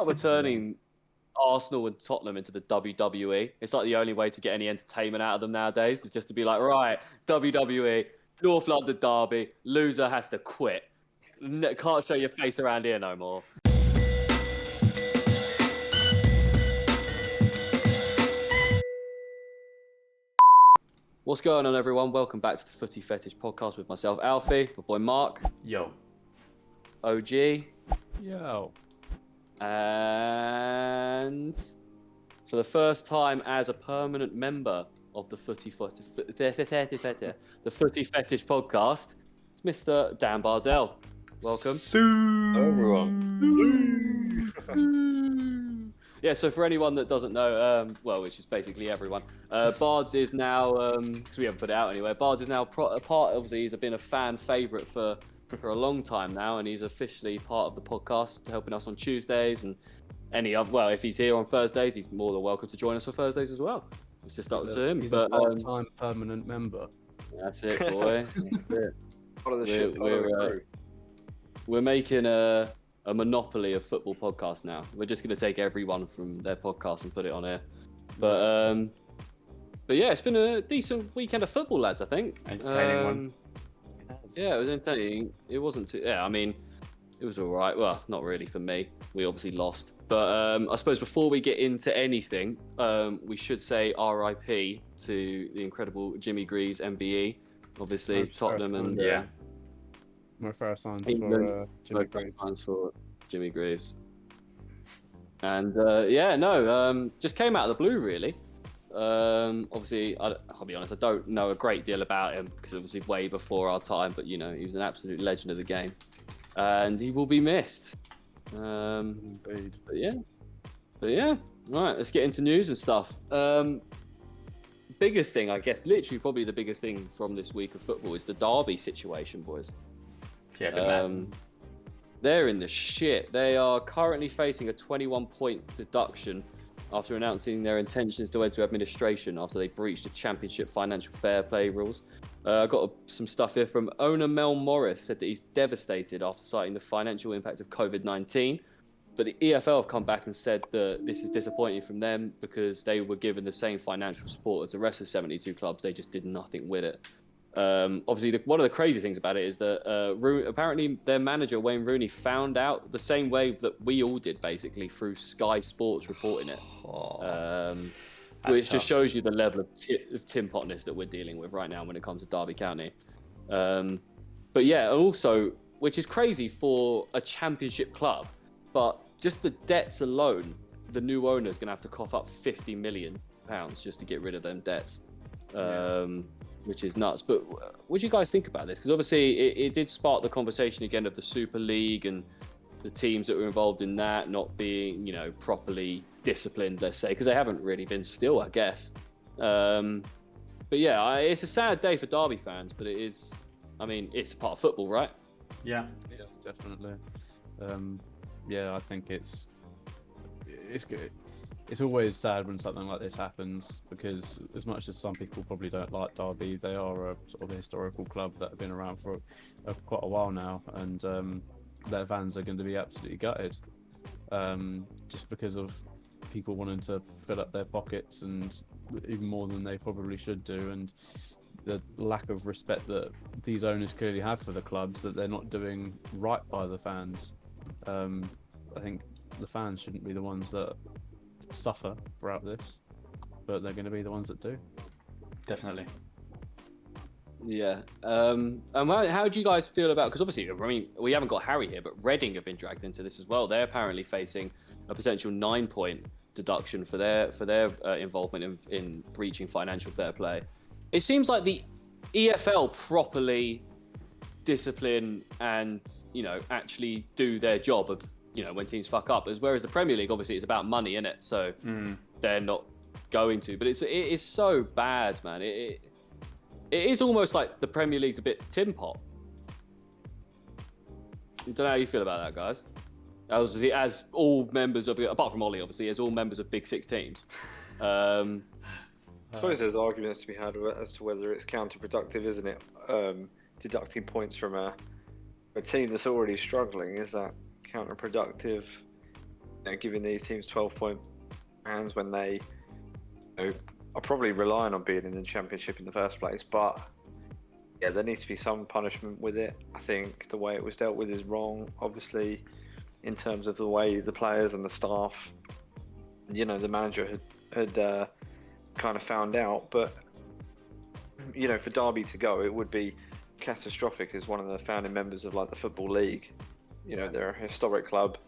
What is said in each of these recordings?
Like we're turning Arsenal and Tottenham into the WWE. It's like the only way to get any entertainment out of them nowadays is just to be like, right, WWE, North London derby, loser has to quit. Can't show your face around here no more. What's going on, everyone? Welcome back to the Footy Fetish podcast with myself, Alfie, my boy Mark. Yo. OG. Yo. And for the first time as a permanent member of the Footy Fetish podcast, it's Mr. Dan Bardell. Welcome. Hello, everyone. Yeah, so for anyone that doesn't know, which is basically everyone, Bards is now, because we haven't put it out anyway, Bards is now obviously he's been a fan favourite for a long time now, and he's officially part of the podcast, helping us on Tuesdays and any other, well, if he's here on Thursdays, he's more than welcome to join us for Thursdays as well. It's just up to him. He's but a part-time permanent member. That's it, boy. That's it. Part of the We're making a monopoly of football podcasts now. We're just going to take everyone from their podcast and put it on here. But yeah, it's been a decent weekend of football, lads, I think. Entertaining one. Yeah, it was entertaining. It wasn't too... Yeah, I mean, it was all right. Well, not really for me. We obviously lost. But I suppose before we get into anything, we should say RIP to the incredible Jimmy Greaves, MBE. Obviously, Tottenham and... Yeah. My first signs for Jimmy Greaves. Signs for Jimmy Greaves. And just came out of the blue, really. Obviously, I'll be honest, I don't know a great deal about him because obviously way before our time, but you know, he was an absolute legend of the game, and he will be missed. Indeed. But yeah. All right, let's get into news and stuff. Biggest thing, I guess, literally probably the biggest thing from this week of football is the Derby situation, boys. Yeah, they're in the shit. They are currently facing a 21-point deduction after announcing their intentions to enter administration after they breached the Championship financial fair play rules. I got some stuff here from owner Mel Morris, said that he's devastated after citing the financial impact of COVID-19. But the EFL have come back and said that this is disappointing from them because they were given the same financial support as the rest of 72 clubs. They just did nothing with it. Obviously, one of the crazy things about it is that apparently their manager, Wayne Rooney, found out the same way that we all did, basically, through Sky Sports reporting it. Which just shows you the level of tin potness that we're dealing with right now when it comes to Derby County. But yeah, also, which is crazy for a championship club, but just the debts alone, the new owner is going to have to cough up £50 million just to get rid of them debts. Which is nuts. But what do you guys think about this? Because obviously it did spark the conversation again of the Super League and the teams that were involved in that not being, you know, properly disciplined, let's say, because they haven't really been still, I guess. But yeah, it's a sad day for Derby fans, but it is, I mean, it's a part of football, right? Yeah, definitely. I think it's good. It's always sad when something like this happens because as much as some people probably don't like Derby, they are a sort of a historical club that have been around for quite a while now, and their fans are going to be absolutely gutted just because of people wanting to fill up their pockets and even more than they probably should do, and the lack of respect that these owners clearly have for the clubs, that they're not doing right by the fans. I think the fans shouldn't be the ones that suffer throughout this, but they're going to be the ones that do. definitely. Yeah. And how do you guys feel about, because obviously, I mean, we haven't got Harry here, but Reading have been dragged into this as well. They're apparently facing a potential 9-point deduction for their involvement in breaching financial fair play. It seems like the EFL properly discipline and, you know, actually do their job of, you know, when teams fuck up, whereas the Premier League obviously is about money, innit? So they're not going to. But it is so bad, man. It is almost like the Premier League's a bit tin pot. I don't know how you feel about that, guys. As all members of, apart from Ollie, obviously, as all members of Big Six teams. I suppose there's arguments to be had as to whether it's counterproductive, isn't it? Deducting points from a team that's already struggling, is that counterproductive? giving these teams 12-point hands when they are probably relying on being in the championship in the first place. But yeah, there needs to be some punishment with it. I think the way it was dealt with is wrong, obviously, in terms of the way the players and the staff, the manager had kind of found out. But for Derby to go, it would be catastrophic as one of the founding members of the Football League. They're a historic club,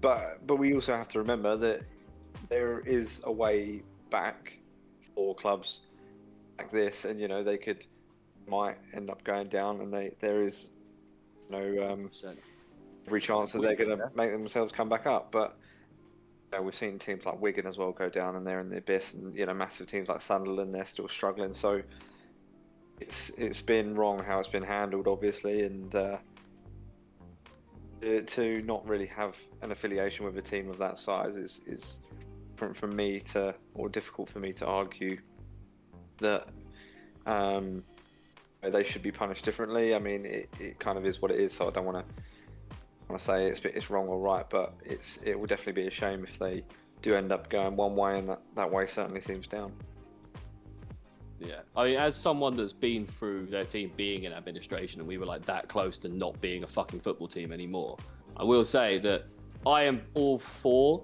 but we also have to remember that there is a way back for clubs like this, and they might end up going down, and there is every chance that they're going to make themselves come back up. But we've seen teams like Wigan as well go down, and they're in the abyss, and massive teams like Sunderland, they're still struggling. So it's been wrong how it's been handled, obviously, and to not really have an affiliation with a team of that size is difficult for me to argue that they should be punished differently. I mean, it kind of is what it is, so I don't want to say it's wrong or right, but it will definitely be a shame if they do end up going one way, and that way certainly seems down. Yeah, I mean, as someone that's been through their team being in administration, and we were that close to not being a fucking football team anymore, I will say that I am all for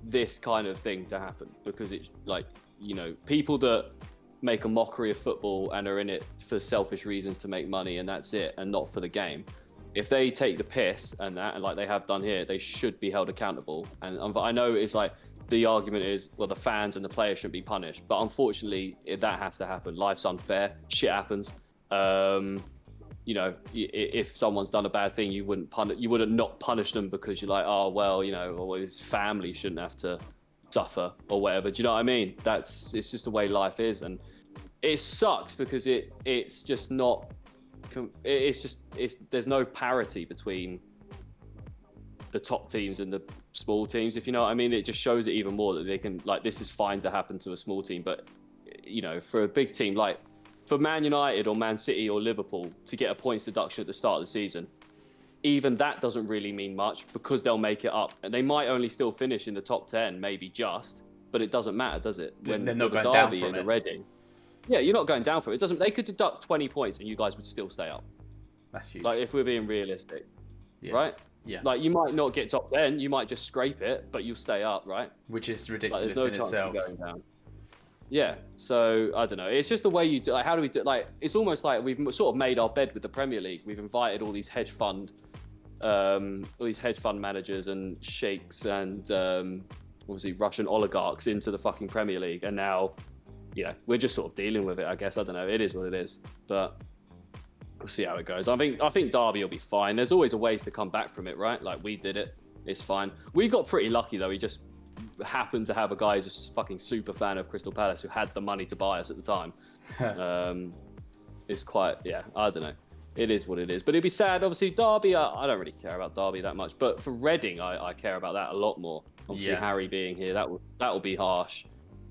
this kind of thing to happen, because it's people that make a mockery of football and are in it for selfish reasons to make money, and that's it, and not for the game. If they take the piss and like they have done here, they should be held accountable. And I know it's the argument is, well, the fans and the players shouldn't be punished, but unfortunately that has to happen. Life's unfair, shit happens. If someone's done a bad thing, you wouldn't not punish them because you're oh well, or his family shouldn't have to suffer or whatever. Do you know what I mean? It's just the way life is, and it sucks because it's just not. There's no parity between the top teams and the small teams, if you know what I mean. It just shows it even more that they can this is fine to happen to a small team, but for a big team for Man United or Man City or Liverpool to get a points deduction at the start of the season, even that doesn't really mean much because they'll make it up, and they might only still finish in the top 10, maybe just, but it doesn't matter, does it? When they're not the going down Derby from and the it. Reading, yeah, you're not going down for it. It doesn't. They could deduct 20 points and you guys would still stay up. That's huge. If we're being realistic, Yeah. right? Yeah. You might not get top 10, you might just scrape it, but you'll stay up, right? Which is ridiculous there's no in chance itself. of going down. Yeah, so I don't know. It's just the way you do. How do we do? It's almost like we've sort of made our bed with the Premier League. We've invited all these hedge fund managers and sheikhs and obviously Russian oligarchs into the fucking Premier League, and now, we're just sort of dealing with it. I guess I don't know. It is what it is, but we'll see how it goes. I think Derby will be fine. There's always a ways to come back from it, right? We did it. It's fine. We got pretty lucky though. We just happened to have a guy who's a fucking super fan of Crystal Palace who had the money to buy us at the time. It's quite, I don't know. It is what it is. But it'd be sad. Obviously, Derby, I don't really care about Derby that much. But for Reading, I care about that a lot more. Obviously, Harry being here, that will be harsh.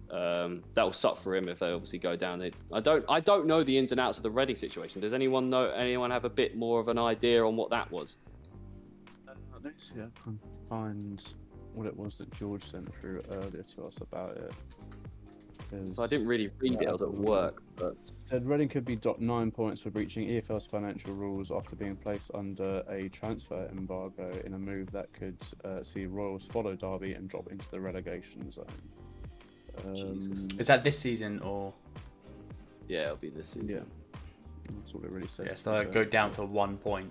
That will suck for him if they obviously go down. I don't know the ins and outs of the Reading situation. Does anyone have a bit more of an idea on what that was? Let's see, I can find what it was that George sent through earlier to us about it. I didn't really read it. I was at work, but said Reading could be docked 9 points for breaching EFL's financial rules after being placed under a transfer embargo in a move that could see Royals follow Derby and drop into the relegation zone. Jesus. Is that this season or? Yeah, it'll be this season. Yeah, that's what it really says. Yeah, so go down to 1 point.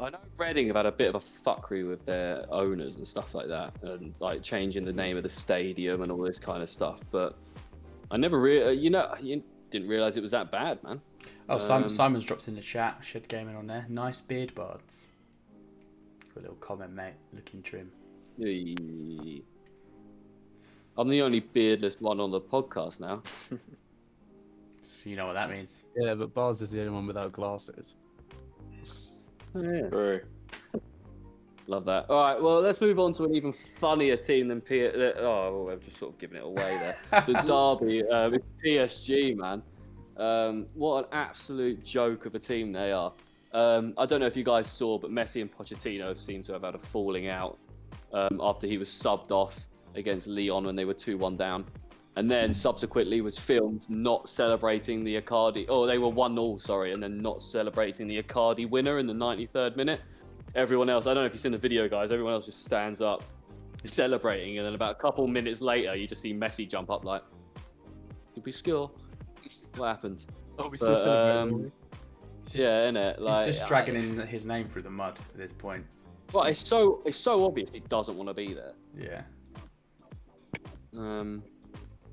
I know Reading have had a bit of a fuckery with their owners and stuff like that, and changing the name of the stadium and all this kind of stuff. But I never really, you didn't realise it was that bad, man. Oh, Simon's dropped in the chat. Shed gaming on there. Nice beard, Bards. Got a little comment, mate. Looking trim. I'm the only beardless one on the podcast now. So you know what that means. Yeah, but Bards is the only one without glasses. Yeah. True. Love that. All right, well, let's move on to an even funnier team than I've just sort of given it away there. The Derby, PSG, man. What an absolute joke of a team they are. I don't know if you guys saw, but Messi and Pochettino seem to have had a falling out after he was subbed off against Lyon when they were 2-1 down. And then subsequently was filmed not celebrating the Icardi. Oh, they were 1-0, sorry, and then not celebrating the Icardi winner in the 93rd minute. Everyone else, I don't know if you've seen the video, guys, everyone else just stands up celebrating. And then about a couple minutes later, you just see Messi jump up like, did we score? What happened? Oh, we still celebrating. Yeah, innit? Like, He's just dragging in his name through the mud at this point. Well, it's so obvious he doesn't want to be there. Yeah.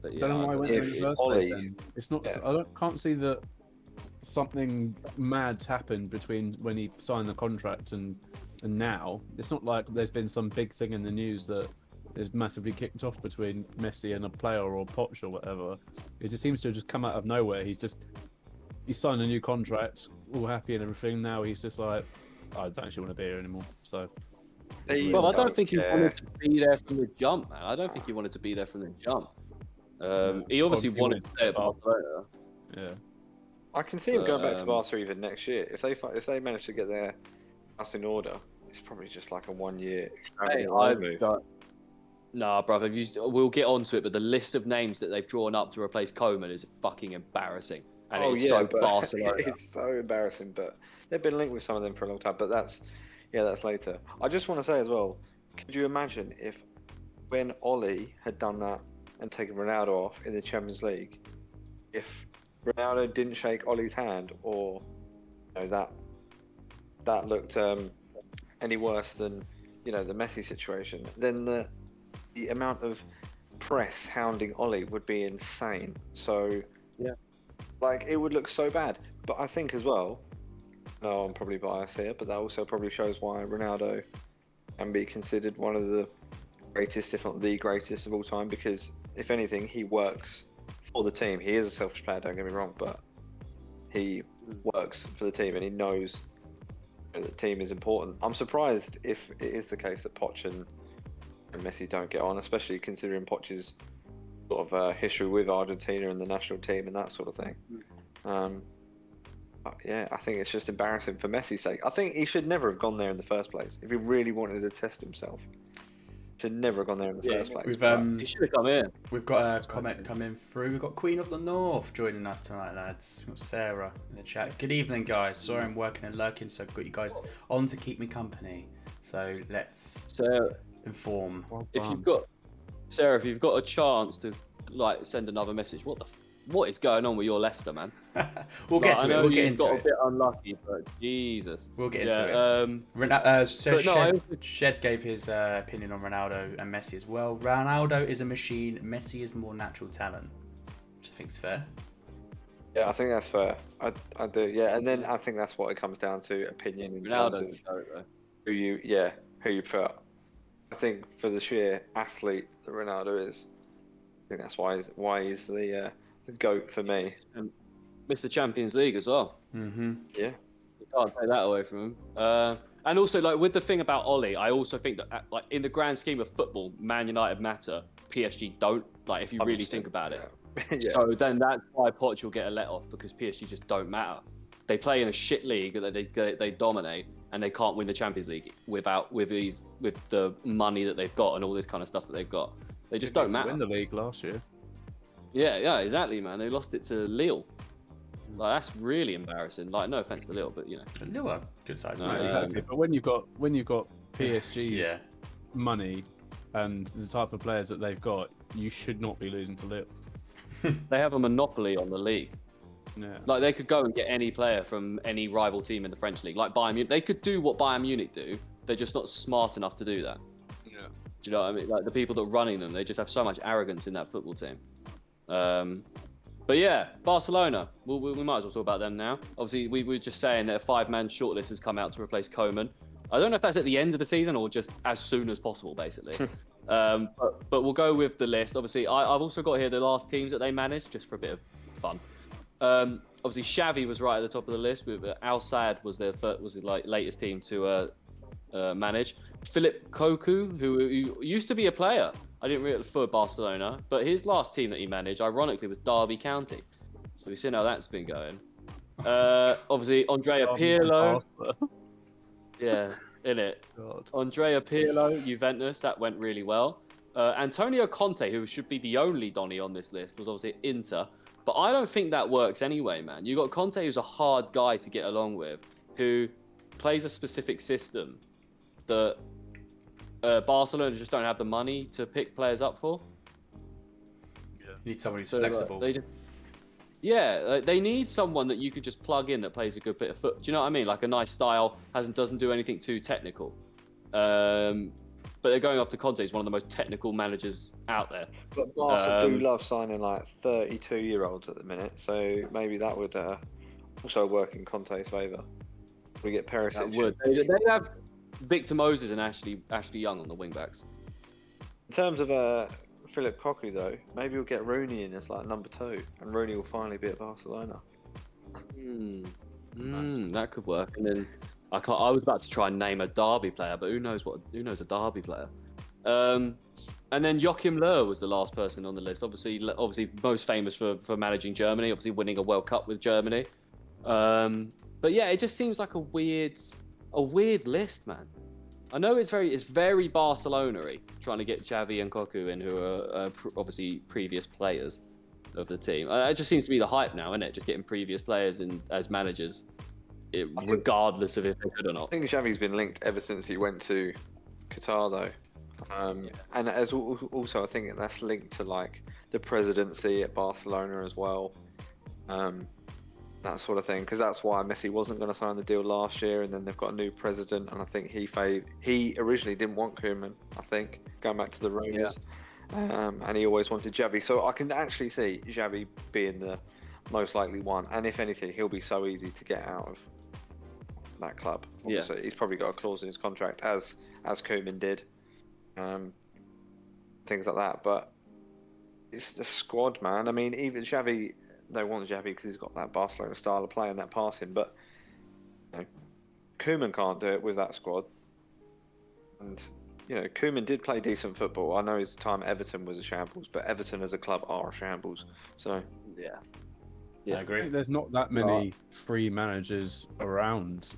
But yeah, Don't know why I went there in the first place. Ollie. It's not. Yeah. Can't see that something mad's happened between when he signed the contract and now. It's not like there's been some big thing in the news that is massively kicked off between Messi and a player or Poch or whatever. It just seems to have just come out of nowhere. He signed a new contract, all happy and everything. Now he's just like, I don't actually want to be here anymore. So. Well, I don't think he wanted to be there from the jump, man. I don't think he wanted to be there from the jump. He obviously wanted to stay at Barcelona. Yeah. I can see him going back to Barca even next year. If they manage to get their house in order, it's probably just like a 1 year. Hey, nah, brother. We'll get onto it, but the list of names that they've drawn up to replace Koeman is fucking embarrassing, and it's so Barcelona. It's so embarrassing, but they've been linked with some of them for a long time. But that's later. I just want to say as well, could you imagine if when Ollie had done that and taken Ronaldo off in the Champions League, if Ronaldo didn't shake Ollie's hand, or that looked any worse than the Messi situation, then the amount of press hounding Ollie would be insane. So like it would look so bad. But I think as well, no, I'm probably biased here, but that also probably shows why Ronaldo can be considered one of the greatest, if not the greatest of all time, because if anything, he works for the team. He is a selfish player, don't get me wrong, but he works for the team and he knows that the team is important. I'm surprised if it is the case that Poch and Messi don't get on, especially considering Poch's sort of history with Argentina and the national team and that sort of thing. Yeah, I think it's just embarrassing for Messi's sake. I think he should never have gone there in the first place. If he really wanted to test himself, he should never have gone there in the first place. He should have come in. We've got a comment coming through. We've got Queen of the North joining us tonight, lads. We've got Sarah in the chat. Good evening, guys. Sorry I'm working and lurking, so I've got you guys on to keep me company. So let's inform. If you've got a chance to send another message, what is going on with your Leicester, man? We'll get to it. We'll get into got it. a bit unlucky, but Jesus. We'll get into it. Shed gave his opinion on Ronaldo and Messi as well. Ronaldo is a machine. Messi is more natural talent, which I think is fair. Yeah, I think that's fair. I do. Yeah, and then I think that's what it comes down to: opinion in terms of who you put. I think for the sheer athlete that Ronaldo is, I think that's why he's the GOAT for me. And Mr. Champions League as well. Mm-hmm. Yeah. You can't take that away from him. And also, with the thing about Ollie, I also think that, in the grand scheme of football, Man United matter, PSG don't. If you really think about it. Yeah. So then that's why Poch will get a let off, because PSG just don't matter. They play in a shit league that they dominate, and they can't win the Champions League with the money that they've got and all this kind of stuff that they've got. They just don't matter. Win the league last year. Yeah, exactly, man. They lost it to Lille. That's really embarrassing. No offense to Lille, but Lille are good side. No, Exactly. But when you've got PSG's money and the type of players that they've got, you should not be losing to Lille. They have a monopoly on the league. Yeah. They could go and get any player from any rival team in the French league, like Bayern Munich. They could do what Bayern Munich do. They're just not smart enough to do that. Yeah. Do you know what I mean? The people that are running them, they just have so much arrogance in that football team. But yeah, Barcelona. We might as well talk about them now. Obviously, we were just saying that a 5-man shortlist has come out to replace Koeman. I don't know if that's at the end of the season or just as soon as possible, basically. But we'll go with the list. Obviously, I've also got here the last teams that they managed, just for a bit of fun. Obviously, Xavi was right at the top of the list. With Al Sadd was the latest team to manage. Philip Cocu, who used to be a player. I didn't really for Barcelona, but his last team that he managed, ironically, was Derby County. So we've seen how that's been going. Obviously, Andrea Pirlo. Yeah, in it. God. Andrea Pirlo, Juventus, that went really well. Antonio Conte, who should be the only Donny on this list, was obviously at Inter. But I don't think that works anyway, man. You got Conte, who's a hard guy to get along with, who plays a specific system that Barcelona just don't have the money to pick players up for. You need someone who's So, flexible. they need someone that you could just plug in that plays a good bit of foot. Do you know what I mean? Like a nice style, doesn't do anything too technical. But they're going after Conte. He's one of the most technical managers out there. But Barca do love signing like 32-year-olds at the minute, so maybe that would also work in Conte's favour. We get Perisic. That would. They'd have Victor Moses and Ashley Young on the wing backs. In terms of Philip Cocu, though, maybe we'll get Rooney in as like number 2, and Rooney will finally be at Barcelona. That could work. And then I was about to try and name a Derby player, but who knows a Derby player? And then Joachim Löw was the last person on the list. Obviously most famous for managing Germany, obviously winning a World Cup with Germany. But yeah, it just seems like a weird list, man. I know it's very Barcelona-y, trying to get Xavi and Cocu in, who are obviously previous players of the team. It just seems to be the hype now, isn't it? Just getting previous players in as managers, regardless of if they could or not. I think Xavi's been linked ever since he went to Qatar, though. And as also, I think that's linked to like the presidency at Barcelona as well. That sort of thing, because that's why Messi wasn't going to sign the deal last year, and then they've got a new president, and I think he originally didn't want Koeman, I think, going back to the Rangers, and he always wanted Xavi. So I can actually see Xavi being the most likely one, and if anything, he'll be so easy to get out of that club. Obviously, he's probably got a clause in his contract, as Koeman did, things like that. But it's the squad, man. I mean, even Xavi. They want Xavi because he's got that Barcelona style of play and that passing, but Koeman can't do it with that squad. And Koeman did play decent football. I know his time at Everton was a shambles, but Everton as a club are a shambles. So I agree. There's not that many free managers around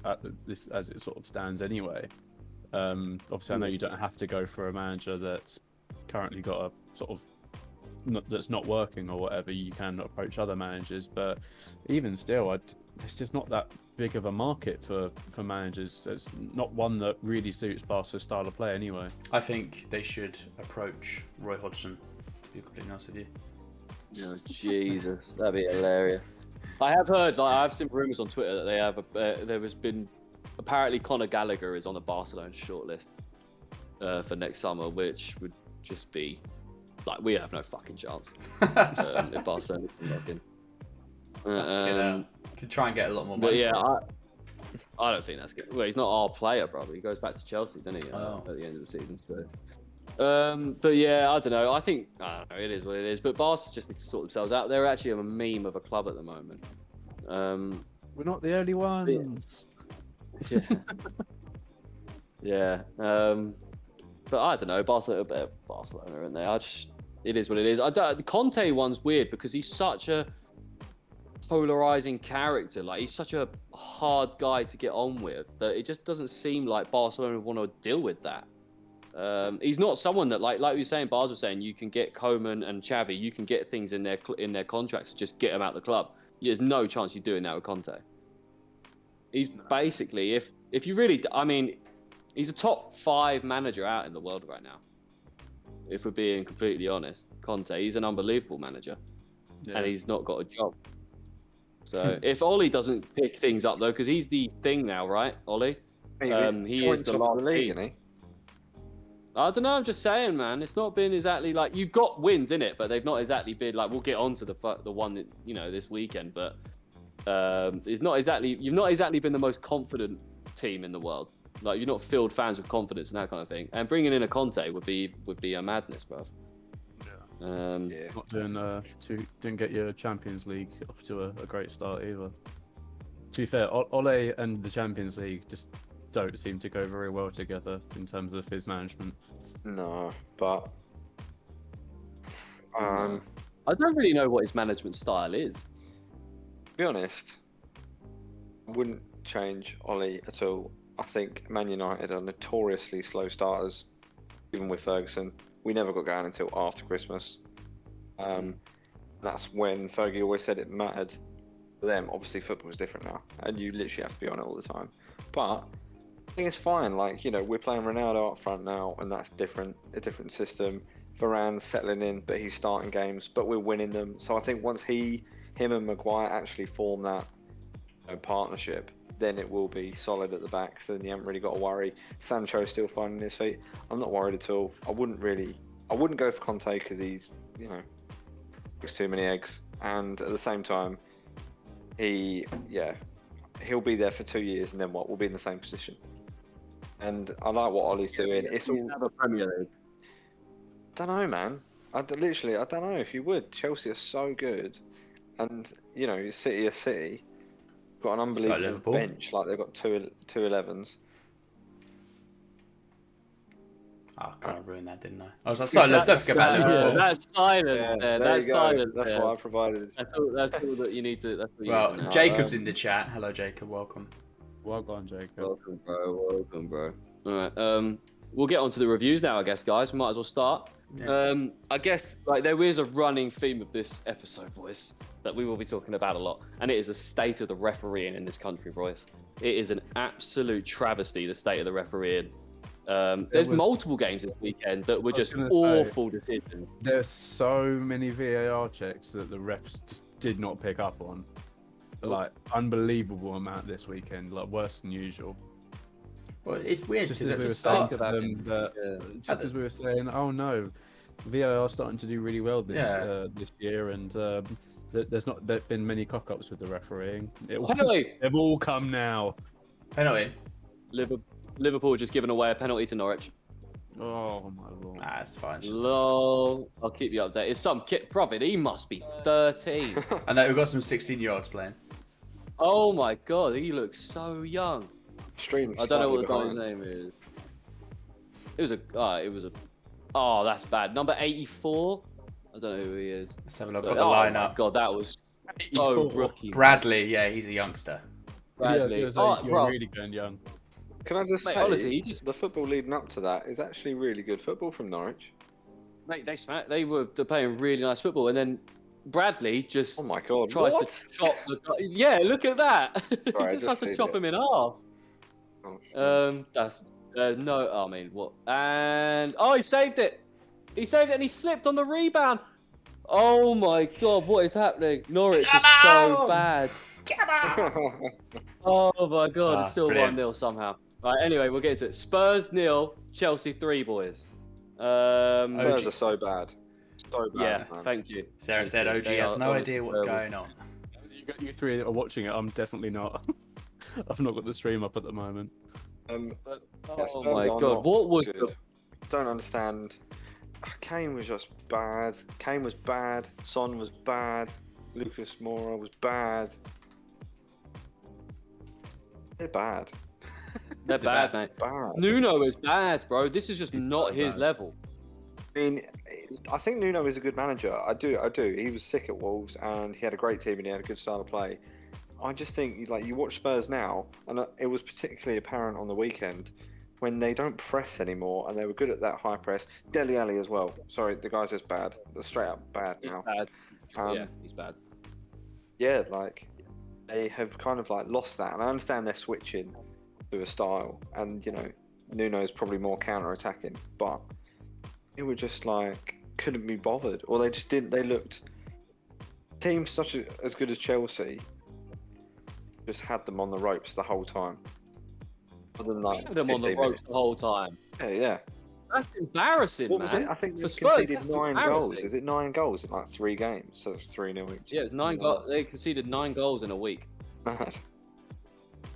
this as it sort of stands anyway. Obviously, I know you don't have to go for a manager that's currently got a sort of that's not working or whatever. You can approach other managers, but even still, there's just not that big of a market for managers. It's not one that really suits Barca's style of play anyway. I think they should approach Roy Hodgson, to be completely honest with you. Oh, Jesus, that'd be hilarious. I have heard, I've seen rumours on Twitter that they have there has been apparently Conor Gallagher is on the Barcelona shortlist for next summer, which would just be we have no fucking chance if Barcelona come back in. Could try and get a lot more but money. Yeah, I don't think that's good. Well, he's not our player, brother. He goes back to Chelsea, doesn't he? At the end of the season. So. But yeah, I don't know. I don't know. It is what it is. But Barca just need to sort themselves out. They're actually a meme of a club at the moment. We're not the only ones. Yeah. Yeah. But I don't know. Barcelona, aren't they? It is what it is. The Conte one's weird because he's such a polarizing character. He's such a hard guy to get on with that it just doesn't seem like Barcelona want to deal with that. He's not someone that like we were saying, Bards was saying, you can get Koeman and Xavi, you can get things in their contracts to just get them out of the club. There's no chance you're doing that with Conte. He's basically, if you really, he's a top 5 manager out in the world right now. If we're being completely honest, Conte, he's an unbelievable manager, and he's not got a job. So if Ollie doesn't pick things up though, because he's the thing now, right, Ollie? He is the last league, isn't he? I don't know. I'm just saying, man. It's not been exactly you've got wins in it, but they've not exactly been we'll get on to the one that this weekend, but it's not exactly. You've not exactly been the most confident team in the world. You've not filled fans with confidence and that kind of thing. And bringing in a Conte would be a madness, bruv. Not doing didn't get your Champions League off to a great start either. To be fair, Ole and the Champions League just don't seem to go very well together in terms of his management. No, but I don't really know what his management style is. to be honest, Wouldn't change Ollie at all. I think Man United are notoriously slow starters, even with Ferguson. We never got going until after Christmas. That's when Fergie always said it mattered for them. Obviously, football is different now, and you literally have to be on it all the time. But I think it's fine. Like, we're playing Ronaldo up front now, and that's different. A different system. Varane's settling in, but he's starting games, but we're winning them. So I think once him and Maguire actually form that partnership, then it will be solid at the back. So then you haven't really got to worry. Sancho's still finding his feet. I'm not worried at all. I wouldn't go for Conte because he's, there's too many eggs. And at the same time, he'll be there for 2 years, and then what? We'll be in the same position. And I like what Ollie's doing. It's all Have a Premier League. I don't know, man. I don't know if you would. Chelsea are so good, and City are City. Got an unbelievable bench. Like they've got two 11s. Oh, I kind of ruined that, didn't I? I was like, sorry, don't forget about Liverpool. Yeah, that's silent. There That's you go. silent. That's what I provided. That's all that you need to. That's what you Well, need to know. Jacob's in the chat. Hello, Jacob. Welcome. Well gone, Jacob. Welcome, bro. All right. We'll get on to the reviews now, I guess, guys. We might as well start. Yeah. I guess there is a running theme of this episode, boys, that we will be talking about a lot, and it is the state of the refereeing in this country, boys. It is an absolute travesty, the state of the refereeing. There's multiple games this weekend that were just awful decisions. There's so many VAR checks that the refs just did not pick up on. Like, unbelievable amount this weekend, like worse than usual. Well, it's weird Just because as at we the were saying start to them that, as we were saying, oh no, VAR starting to do really well this year, and there's not been many cock-ups with the refereeing. They've all come now. penalty. Liverpool just giving away a penalty to Norwich. Oh my lord. Nah, it's fine. Lol. I'll keep you updated. It's some kid. Prophet, he must be 13. I know we've got some 16-year-olds playing. Oh my god, he looks so young. I don't know what the guy's name is. It was a. Oh, that's bad. Number 84. I don't know who he is. Let's have a look at the My lineup. god, that was so rookie. Bradley, yeah, he's a youngster. Bradley. You're really going young. Can I just say, honestly, the football leading up to that is actually really good football from Norwich. Mate, they're playing really nice football, and then Bradley just Oh my god! tries what? to chop the guy. Yeah, look at that. Sorry, He just tries to seen chop it. him in half. Oh, sorry. That's no. I mean, what? And he saved it. He saved it, and he slipped on the rebound. Oh my god, what is happening? Norwich is so bad. Oh my god, it's still brilliant. 1-0 somehow. Right, anyway, we'll get into it. Spurs 0, Chelsea 3, boys. Spurs are so bad. So bad, Yeah, man. thank you. Sarah said OG They has are no honestly idea what's terrible. going on. You three are watching it. I'm definitely not. I've not got the stream up at the moment. Yeah, Oh Spurs my are god, not what was good. the... Don't understand. Kane was just bad. Kane was bad. Son was bad. Lucas Moura was bad. They're bad. They're bad, mate. Bad. Nuno is bad, bro. This is just It's not so his bad. level. I mean, I think Nuno is a good manager. I do. He was sick at Wolves, and he had a great team, and he had a good style of play. I just think, like, you watch Spurs now, and it was particularly apparent on the weekend when they don't press anymore, and they were good at that high press. Dele Alli as well. Sorry, the guy's just bad. They're straight up bad He's now. bad. Um, Yeah, he's bad. Yeah, like they have kind of like lost that, and I understand they're switching to a style, and Nuno's probably more counter-attacking, but it were just like couldn't be bothered, or they just didn't. They looked teams as good as Chelsea just had them on the ropes the whole time. Other than like Had them on the 15 ropes minutes. the whole time. Yeah. That's embarrassing, What man. was it? I think For they Spurs, conceded that's 9 goals. embarrassing. Is it 9 goals in like 3 games? So it's 3-0 each. Yeah, it's 9 goals. They conceded 9 goals in a week. Mad.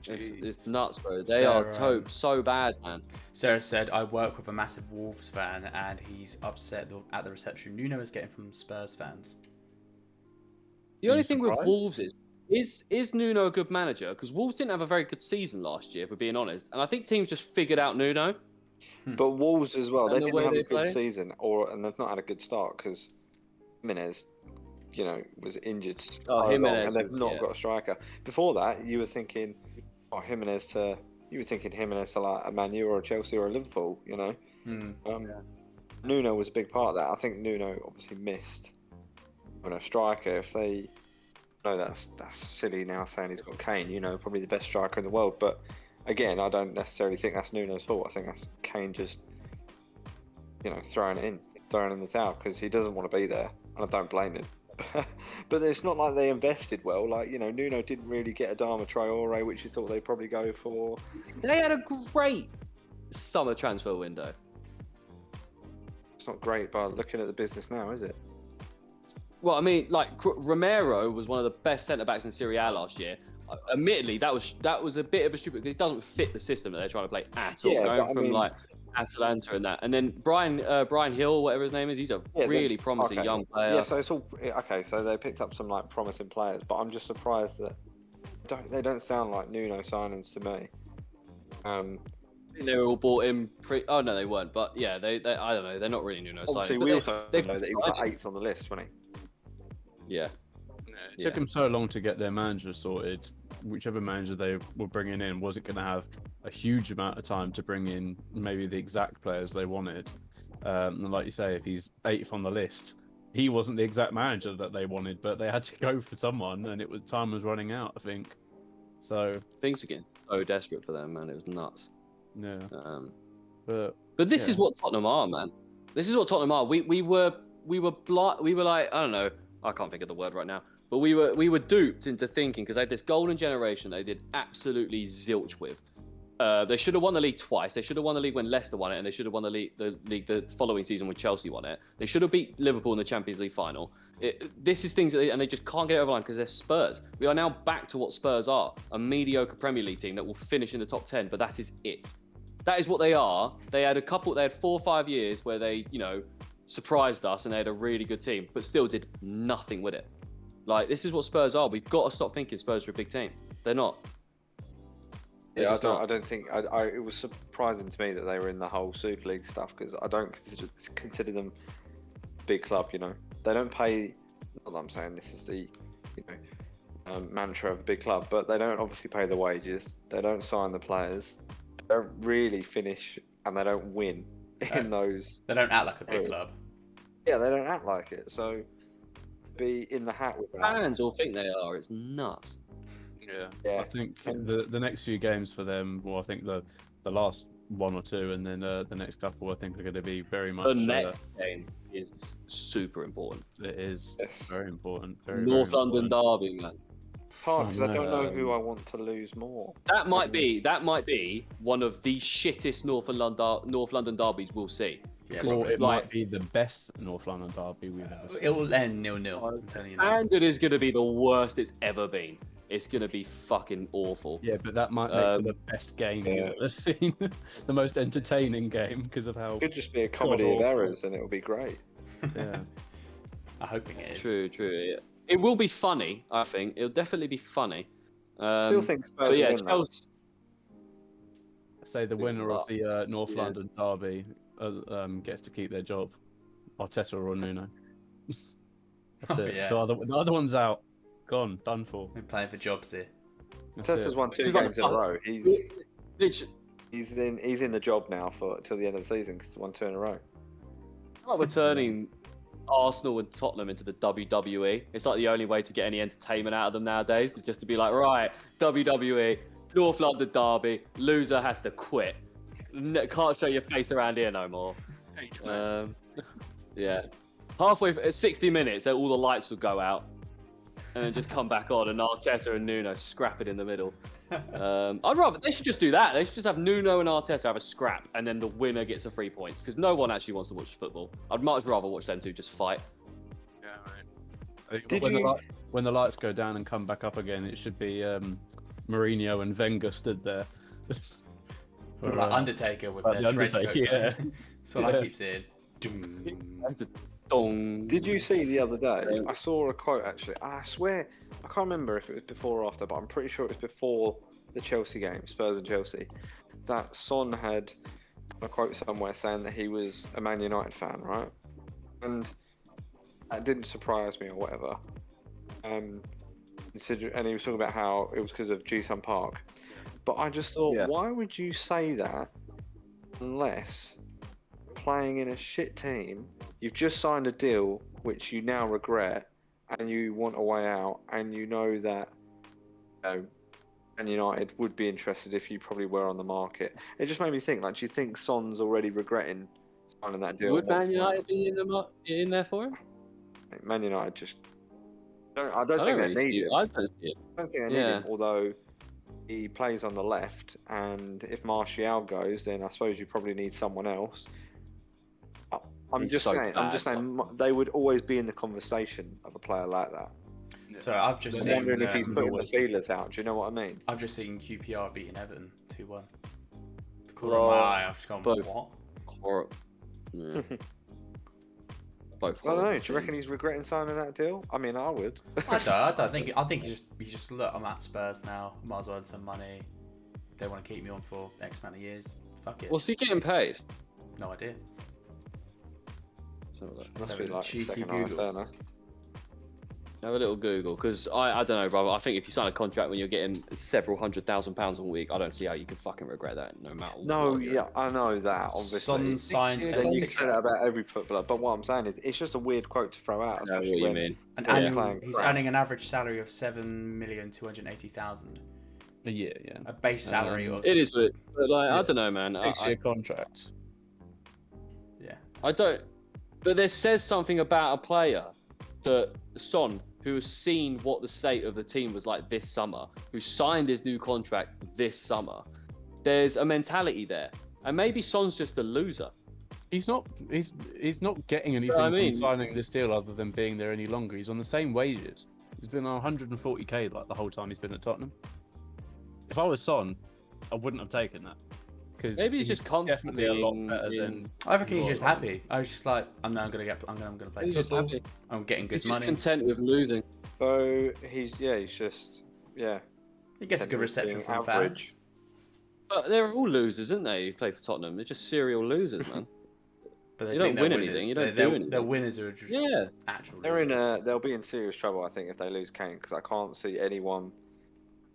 It's nuts, bro. They Sarah, are so bad, man. Sarah said, I work with a massive Wolves fan and he's upset at the reception Nuno is getting from Spurs fans. The only you thing with surprised? Wolves is Nuno a good manager? Because Wolves didn't have a very good season last year, if we're being honest. And I think teams just figured out Nuno. But Wolves as well. And They the didn't way have they a good play? season, and they've not had a good start because Jimenez was injured so Oh, long, Jimenez and they've was- not yeah. got a striker. Before that, you were thinking, Jimenez to like a Man U or a Chelsea or a Liverpool. Nuno was a big part of that. I think Nuno obviously missed on a striker. If they, no, that's silly now saying he's got Kane. Probably the best striker in the world. But again, I don't necessarily think that's Nuno's fault. I think that's Kane just, throwing in the towel because he doesn't want to be there, and I don't blame him. But it's not like they invested well. Like, Nuno didn't really get Adama Traore, which you thought they'd probably go for. They had a great summer transfer window. It's not great by looking at the business now, is it? Well, I mean, like Romero was one of the best centre backs in Serie A last year. Admittedly, that was a bit of a stupid because it doesn't fit the system that they're trying to play at all. Yeah, Going but from like Atalanta and that, and then Brian Hill, whatever his name is, he's a really promising young player. Yeah, so it's all okay. So they picked up some like promising players, but I'm just surprised that they don't sound like Nuno signings to me. I think they were all bought in. Oh no, they weren't. But yeah, they I don't know. They're not really Nuno obviously signings. we also They've know that he was like 8th on the list, wasn't Yeah. It took them so long to get their manager sorted. Whichever manager they were bringing in wasn't going to have a huge amount of time to bring in maybe the exact players they wanted. And like you say, if he's 8th on the list, he wasn't the exact manager that they wanted, but they had to go for someone, and time was running out, I think. So Things were getting so desperate for them, man. It was nuts. yeah, But this is what Tottenham are, man. This is what Tottenham are. We were like, I don't know, I can't think of the word right now. But we were duped into thinking, because they had this golden generation they did absolutely zilch with. They should have won the league twice. They should have won the league when Leicester won it, and they should have won the league the following season when Chelsea won it. They should have beat Liverpool in the Champions League final. This is things and they just can't get over the line because they're Spurs. We are now back to what Spurs are, a mediocre Premier League team that will finish in the top 10, but that is it. That is what they are. They had 4 or 5 years where they, surprised us and they had a really good team, but still did nothing with it. Like, this is what Spurs are. We've got to stop thinking Spurs are a big team. They're not. Yeah, I don't think. It was surprising to me that they were in the whole Super League stuff because I don't consider them a big club. They don't pay. Not that I'm saying this is the mantra of a big club, but they don't obviously pay the wages. They don't sign the players. They don't really finish, and they don't win in those. They don't act like a big areas. club. Yeah, they don't act like it. So be in the hat with that. Fans all think they are. It's nuts. I think the next few games for them, well, I think the last 1 or 2, and then the next couple, I think are going to be very much. The next game is super important. It is very important. North very London important. derby, man. Hard because I don't know who I want to lose more. That might be one of the shittest North London derbies we'll see. Yeah, Or it Like- might be the best North London derby we've ever seen. it will end 0-0. I'm telling you that. And it is going to be the worst it's ever been. It's going to be fucking awful. Yeah, but that might make for the best game you've ever seen. The most entertaining game because of how. It could just be a comedy of errors, and it'll be great. Yeah. I'm hoping it is. True. It will be funny, I think. It'll definitely be funny. Still think Spurs But will yeah, win that. Chelsea. Say the winner of the North London derby gets to keep their job. Arteta or Nuno. That's it. Yeah. The other one's out. Gone. Done for. We're playing for jobs here. That's Arteta's it. won This 2 is like games in a row. Literally, He's in the job now till the end of the season because he's won 2 in a row. like we're turning Arsenal and Tottenham into the WWE. It's like the only way to get any entertainment out of them nowadays is just to be like, right, WWE, North London derby, loser has to quit. Can't show your face around here no more. Yeah. Halfway, 60 minutes, all the lights would go out. And then just come back on, and Arteta and Nuno scrap it in the middle. They should just do that. They should just have Nuno and Arteta have a scrap, and then the winner gets the 3 points. Because no one actually wants to watch football. I'd much rather watch them two just fight. Yeah, right. When the lights go down and come back up again, it should be Mourinho and Wenger stood there. Or like Undertaker with like their the trench coats Undertaker, on. That's what I keep saying. Did you see the other day? I saw a quote actually. I swear I can't remember if it was before or after, but I'm pretty sure it was before the Chelsea game, Spurs and Chelsea. That Son had a quote somewhere saying that he was a Man United fan, right? And that didn't surprise me or whatever. And he was talking about how it was because of Ji-Sun Park. But I just thought, why would you say that unless playing in a shit team, you've just signed a deal which you now regret, and you want a way out, and you know that Man United would be interested if you probably were on the market. It just made me think, like, do you think Son's already regretting signing that deal? Would Man United be in there for him? Man United just... I don't think they need him. I don't see it. I don't think they need him, although he plays on the left, and if Martial goes, then I suppose you probably need someone else. I'm just saying, they would always be in the conversation of a player like that. So I've just seen. Wondering if he's putting the feelers out. Do you know what I mean? I've just seen QPR beating Everton 2-1. The corner of my eye, I've just gone, what? Horrible. Yeah. Both. I don't know. Do you reckon he's regretting signing that deal? I mean, I would. I don't think. I think he's just look. I'm at Spurs now. Might as well earn some money. They want to keep me on for X amount of years. Fuck it. What's he getting paid? No idea. Must be like cheeky second Google. Have a little Google, because I don't know, brother. I think if you sign a contract when you're getting several £100,000 a week, I don't see how you can fucking regret that, no matter what. No, yeah, I know that, obviously. Son signed and you can say that about every footballer, but what I'm saying is, it's just a weird quote to throw out. I know what you mean. He's earning an average salary of $7,280,000 a year, yeah. A base salary of. It is weird, but like I don't know, man. 6-year contract. Yeah. I don't. But there says something about a player that Son, who has seen what the state of the team was like this summer, who signed his new contract this summer. There's a mentality there, and maybe Son's just a loser. He's not getting anything from signing this deal other than being there any longer. He's on the same wages. He's been on 140k like the whole time he's been at Tottenham. If I was Son, I wouldn't have taken that. Because maybe he's just definitely a lot better than. I reckon he's just happy. I was just like, I'm gonna play He's football. just happy. I'm getting good He's money. just content with losing. So he's just He gets a good reception from fans. But they're all losers, aren't they? Who play for Tottenham. They're just serial losers, man. But you don't win anything. You don't do anything. Their winners are just actual losers. They'll be in serious trouble, I think, if they lose Kane, because I can't see anyone.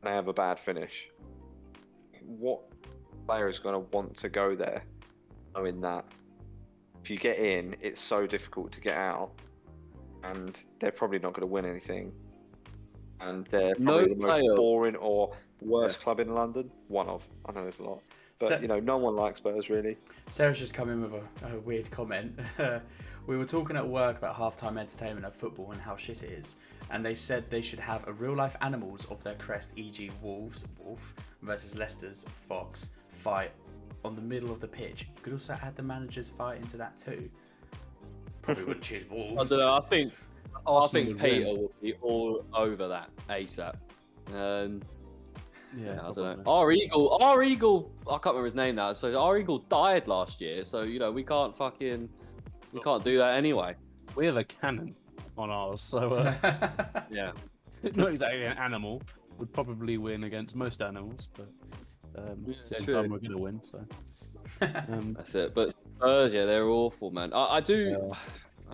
They have a bad finish. What player is going to want to go there, knowing that if you get in, it's so difficult to get out, and they're probably not going to win anything, and they're probably the most boring or worst club in London. One of, I know there's a lot, but no one likes Spurs really. Sarah's just come in with a weird comment. We were talking at work about halftime entertainment of football and how shit it is, and they said they should have a real life animals of their crest, e.g. Wolf versus Leicester's Fox fight on the middle of the pitch. You could also add the manager's fight into that too. Probably would choose Wolves. I don't know. I think Peter will be all over that ASAP. I don't know. Our eagle. I can't remember his name now. So our eagle died last year. So we can't do that anyway. We have a cannon on ours, so yeah, not exactly an animal. Would probably win against most animals, but. Same time we're gonna win, so that's it. But Spurs, they're awful, man. I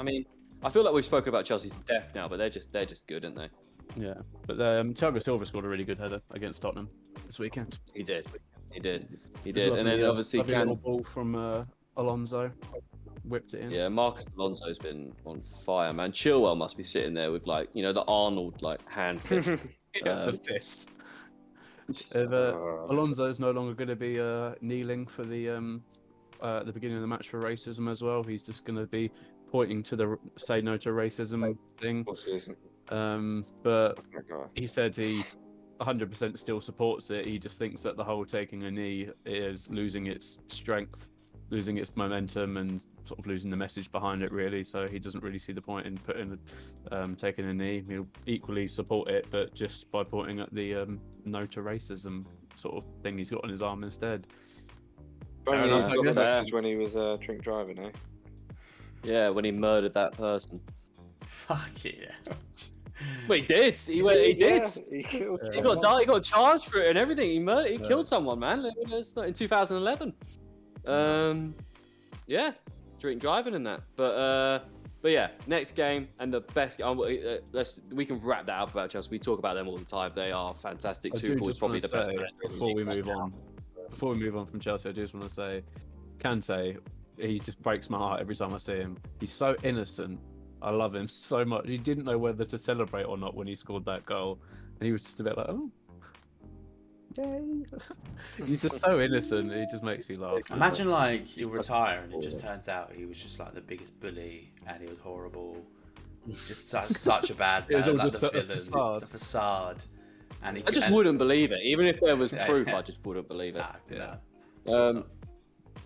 mean, I feel like we've spoken about Chelsea to death now, but they're just good, aren't they? Yeah, but Thiago Silva scored a really good header against Tottenham this weekend. He did, and then obviously little ball from Alonso whipped it in. Yeah, Marcus Alonso's been on fire, man. Chilwell must be sitting there with the Arnold hand fist. The fist. Alonso is no longer going to be kneeling for the beginning of the match for racism as well. He's just going to be pointing to the say no to racism thing. But he said he 100% still supports it. He just thinks that the whole taking a knee is losing its strength, losing its momentum, and sort of losing the message behind it, really. So he doesn't really see the point in taking a knee. He'll equally support it, but just by pointing at the no to racism sort of thing he's got on his arm instead. When he was drink driving, eh? Yeah, when he murdered that person. Fuck yeah. Well, he did. He did. He killed He got charged for it and everything. He killed someone, man. It's not in 2011. Drink driving and that. But But yeah, next game and the best. We can wrap that up about Chelsea. We talk about them all the time. They are fantastic. I do Tuchel's just probably want to the best say manager in the before we league move right now. on. Before we move on from Chelsea, I just want to say, Conte, he just breaks my heart every time I see him. He's so innocent. I love him so much. He didn't know whether to celebrate or not when he scored that goal, and he was just a bit like, "Oh, yay!" He's just so innocent. He just makes me laugh. Imagine like he'll retire and it just turns out he was just like the biggest bully and he was horrible. Just such a bad It was all like just the a villain. facade. It's a facade. And I just wouldn't believe it, even if there was proof. I just wouldn't believe it.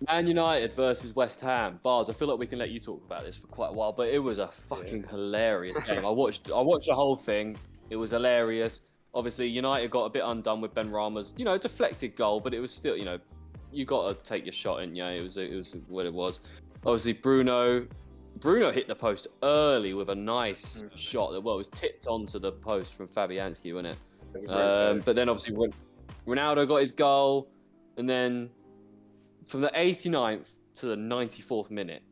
Man United versus West Ham. Bards, I feel like we can let you talk about this for quite a while, but it was a fucking hilarious game. I watched the whole thing. It was hilarious. Obviously, United got a bit undone with Ben Rama's, deflected goal, but it was still, you got to take your shot, and it was what it was. Obviously, Bruno hit the post early with a nice shot that it was tipped onto the post from Fabianski, wasn't it? But then obviously Ronaldo got his goal, and then from the 89th to the 94th minute,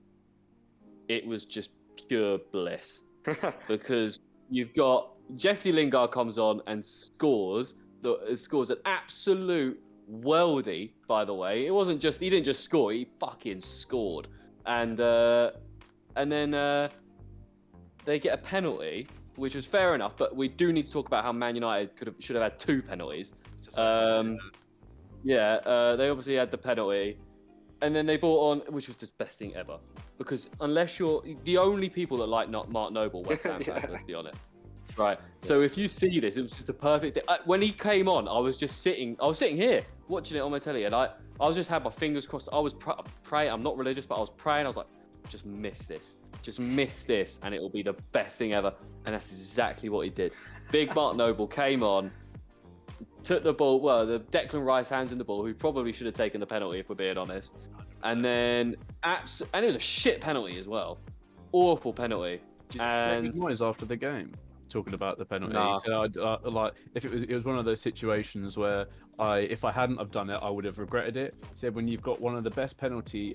it was just pure bliss because you've got Jesse Lingard comes on and scores an absolute worldie. By the way, he didn't just score, he fucking scored, and then they get a penalty, which was fair enough, but we do need to talk about how Man United should have had 2 penalties. They obviously had the penalty, and then they brought on, which was the best thing ever, because unless you're the only people that like not Mark Noble, West Ham fans, let's be honest. Right. So if you see this, it was just a perfect thing. When he came on, I was sitting here watching it on my telly, and I just had my fingers crossed. I was praying. I'm not religious, but I was praying. I was like, just miss this, and it will be the best thing ever. And that's exactly what he did. Big Mark Noble came on, took the ball. Well, the Declan Rice hands in the ball, who probably should have taken the penalty if we're being honest. 100%. And then and it was a shit penalty as well, awful penalty. David Moyes after the game talking about the penalty. Nah. He said, like, if it was one of those situations where if I hadn't have done it, I would have regretted it. He said, when you've got one of the best penalty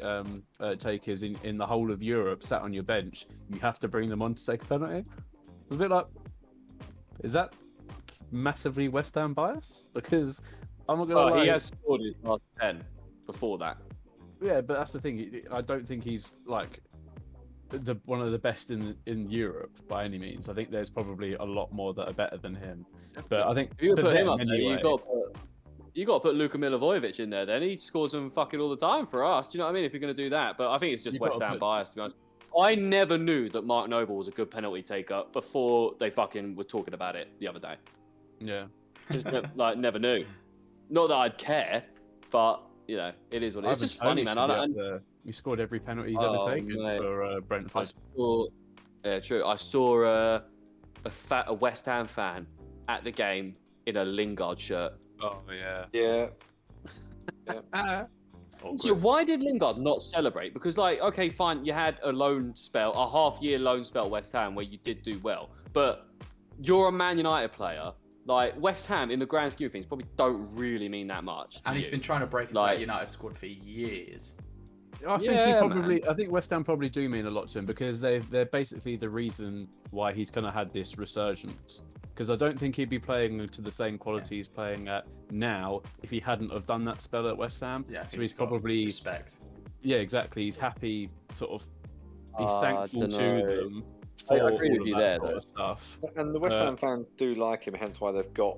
takers in the whole of Europe sat on your bench, you have to bring them on to take a penalty. A bit like, is that massively West Ham bias? Because I'm not gonna lie, he has scored his last 10 before that. Yeah, but that's the thing. I don't think he's like one of the best in Europe by any means. I think there's probably a lot more that are better than him. But I think if you for put him them up there, anyway, you got to put Luka Milivojevic in there. Then he scores them fucking all the time for us. Do you know what I mean? If you're going to do that, but I think it's just West Ham bias, to be honest. I never knew that Mark Noble was a good penalty taker before they fucking were talking about it the other day. Yeah, just never knew. Not that I'd care, but it is what it is. It's just funny, man. He scored every penalty he's ever taken for Brentford. I saw a West Ham fan at the game in a Lingard shirt. Oh yeah. Yeah. So why did Lingard not celebrate? Because okay, fine, you had a half-year loan spell at West Ham where you did do well, but you're a Man United player. Like, West Ham, in the grand scheme of things, probably don't really mean that much. And he's been trying to break into that United squad for years. I think West Ham probably do mean a lot to him, because they're basically the reason why he's kind of had this resurgence. Because I don't think he'd be playing to the same quality he's playing at now if he hadn't have done that spell at West Ham. Yeah, so he's probably respect. Yeah, exactly. He's happy, sort of. He's thankful to them. I agree with you there, though. Stuff. And the West Ham fans do like him, hence why they've got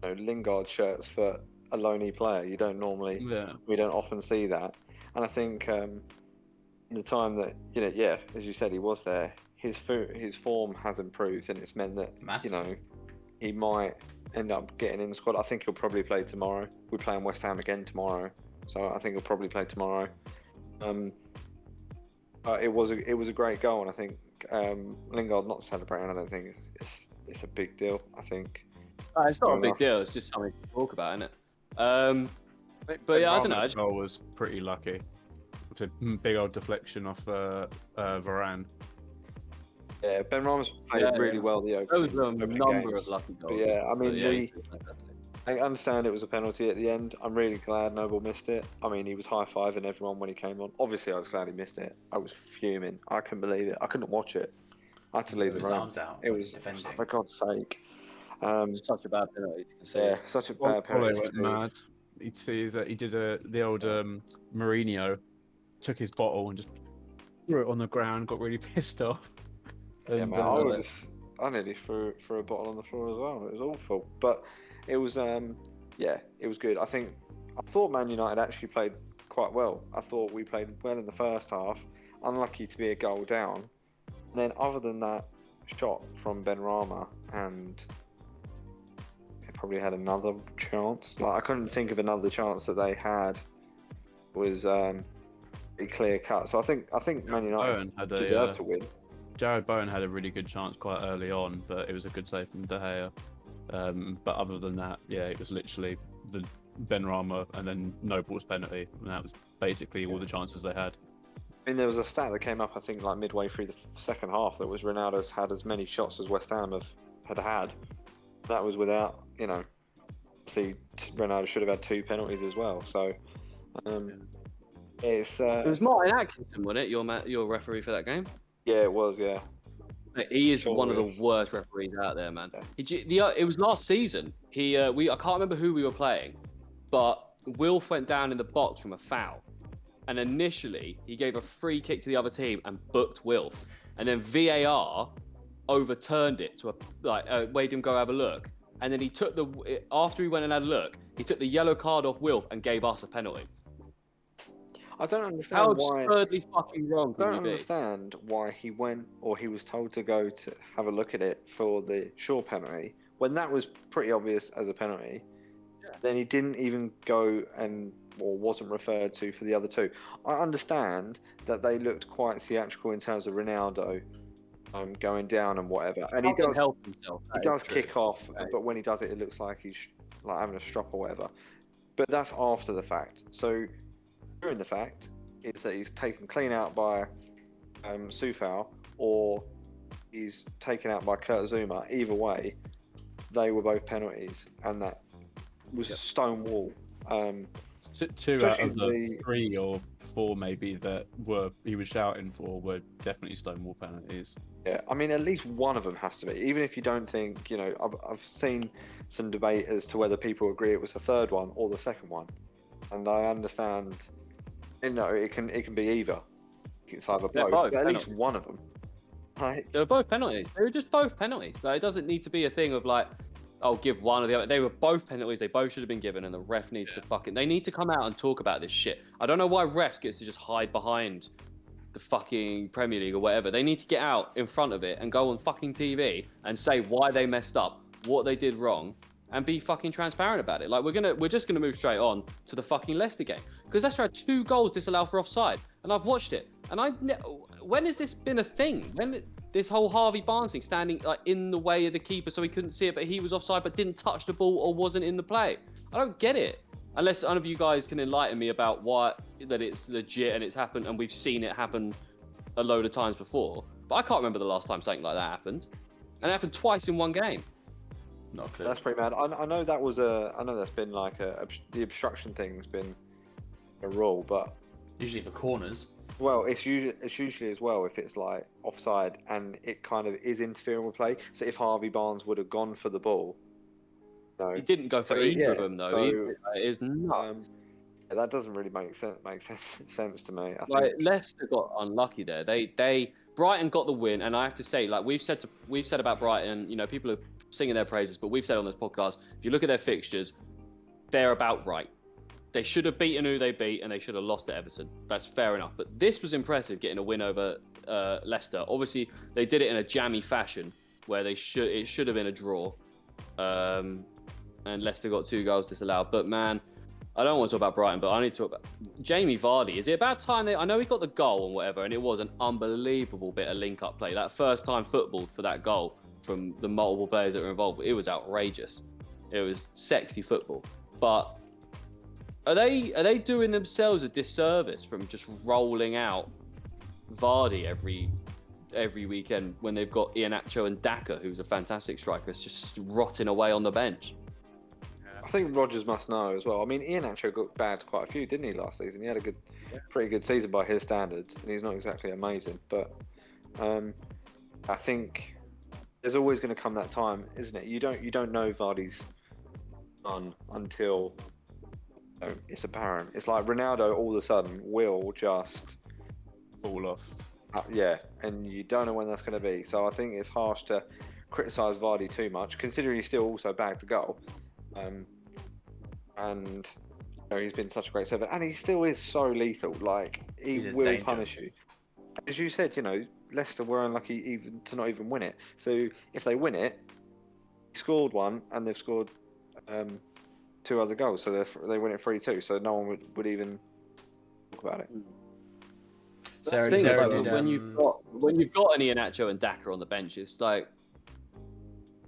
Lingard shirts for a loanee player. We don't often see that. And I think in the time that as you said, he was there, his form has improved, and it's meant that he might end up getting in the squad. I think he'll probably play tomorrow. We're playing West Ham again tomorrow, so I think he'll probably play tomorrow. It was a great goal, and I think Lingard not celebrating, I don't think it's a big deal. I think it's not a big deal. It's just something to talk about, isn't it? But yeah, I don't know. His goal was pretty lucky. It's a big old deflection off Varane. Yeah, Ben Ramos played really well the opening. There was a number of lucky goals. But yeah, I mean I understand it was a penalty at the end. I'm really glad Noble missed it. I mean, he was high-fiving everyone when he came on. Obviously, I was glad he missed it. I was fuming. I couldn't believe it. I couldn't watch it. I had to leave the His room. arms out. It was, defending. for God's sake. Such a bad penalty to see. Yeah, such a bad penalty. Went mad. He did the old Mourinho, took his bottle and just threw it on the ground. Got really pissed off. Yeah, And, man, I nearly threw a bottle on the floor as well. It was awful, but it was it was good. I thought Man United actually played quite well. I thought we played well in the first half. Unlucky to be a goal down. And then other than that shot from Benrahma, and they probably had another chance. Like, I couldn't think of another chance that they had. It was pretty clear cut. So I think Man United deserved to win. Jared Bowen had a really good chance quite early on, but it was a good save from De Gea. But other than that, it was literally the Benrahma and then Noble's penalty, and that was basically all the chances they had. I mean, there was a stat that came up, I think, like midway through the second half, that was Ronaldo's had as many shots as West Ham had. That was without, see, Ronaldo should have had 2 penalties as well. So, it's... It was Martin Atkinson, wasn't it? Your referee for that game? Yeah, it was, yeah. He is one of the worst referees out there, man. It was last season. I can't remember who we were playing, but Wilf went down in the box from a foul. And initially, he gave a free kick to the other team and booked Wilf. And then VAR overturned it to made him go have a look. And then after he went and had a look, he took the yellow card off Wilf and gave us a penalty. I don't understand How why. absurdly fucking wrong I can don't he be? understand why he went, or he was told to go to have a look at it for the Shaw penalty, when that was pretty obvious as a penalty. Yeah. Then he didn't even go or wasn't referred to for the other 2. I understand that they looked quite theatrical in terms of Ronaldo going down and whatever, and he does help himself. He does kick off, but when he does it, it looks like he's like having a strop or whatever. But that's after the fact. So during the fact is that he's taken clean out by Soufal, or he's taken out by Kurt Zouma. Either way, they were both penalties, and that was a stone wall. 2 out of the 3 or 4 maybe that he was shouting for were definitely Stonewall penalties. Yeah, I mean, at least one of them has to be. Even if you don't think, I've seen some debate as to whether people agree it was the third one or the second one, and I understand. It can be either. It's either both, but at least one of them. Right? They were both penalties. They were just both penalties. It doesn't need to be a thing of like, I'll give one or the other. They were both penalties. They both should have been given, and the ref needs to they need to come out and talk about this shit. I don't know why refs gets to just hide behind the fucking Premier League or whatever. They need to get out in front of it and go on fucking TV and say why they messed up, what they did wrong, and be fucking transparent about it. Like, we're just gonna move straight on to the fucking Leicester game, because Leicester had 2 goals disallowed for offside, and I've watched it, and when has this been a thing? When this whole Harvey Barnes thing, standing like in the way of the keeper so he couldn't see it, but he was offside but didn't touch the ball or wasn't in the play? I don't get it. Unless one of you guys can enlighten me about why that it's legit and it's happened and we've seen it happen a load of times before. But I can't remember the last time something like that happened, and it happened twice in one game. Not clear. That's pretty mad. I know that was I know that's been like the obstruction thing's been a rule, but usually for corners. Well, it's usually as well if it's like offside and it kind of is interfering with play. So if Harvey Barnes would have gone for the ball, no, he didn't go for either of them though. So, it is nuts. That doesn't really make sense to me. I think Leicester got unlucky there. Brighton got the win, and I have to say, like we've said about Brighton, people are singing their praises, but we've said on this podcast, if you look at their fixtures, they're about right. They should have beaten who they beat, and they should have lost to Everton. That's fair enough. But this was impressive, getting a win over Leicester. Obviously, they did it in a jammy fashion, where it should have been a draw, and Leicester got 2 goals disallowed. But man, I don't want to talk about Brighton, but I need to talk about Jamie Vardy. Is it about time I know he got the goal and whatever, and it was an unbelievable bit of link-up play. That first time football for that goal from the multiple players that were involved, it was outrageous. It was sexy football. But are they doing themselves a disservice from just rolling out Vardy every weekend when they've got Iheanacho and Daka, who's a fantastic striker, is just rotting away on the bench? I think Rodgers must know as well. I mean, Iheanacho got bad quite a few, didn't he, last season? He had a pretty good season by his standards, and he's not exactly amazing. But I think there's always going to come that time, isn't it? You don't know Vardy's done until it's apparent. It's like Ronaldo all of a sudden will just fall off. Yeah, and you don't know when that's going to be. So I think it's harsh to criticise Vardy too much, considering he's still also bagged the goal. And he's been such a great saver, and he still is so lethal. Like he will punish you. As you said, Leicester were unlucky even to not even win it. So if they win it, he scored one, and they've scored 2 other goals. So they win it 3-2. So no one would even talk about it. Sarah, when you've got an Iheanacho and Daka on the bench, it's like,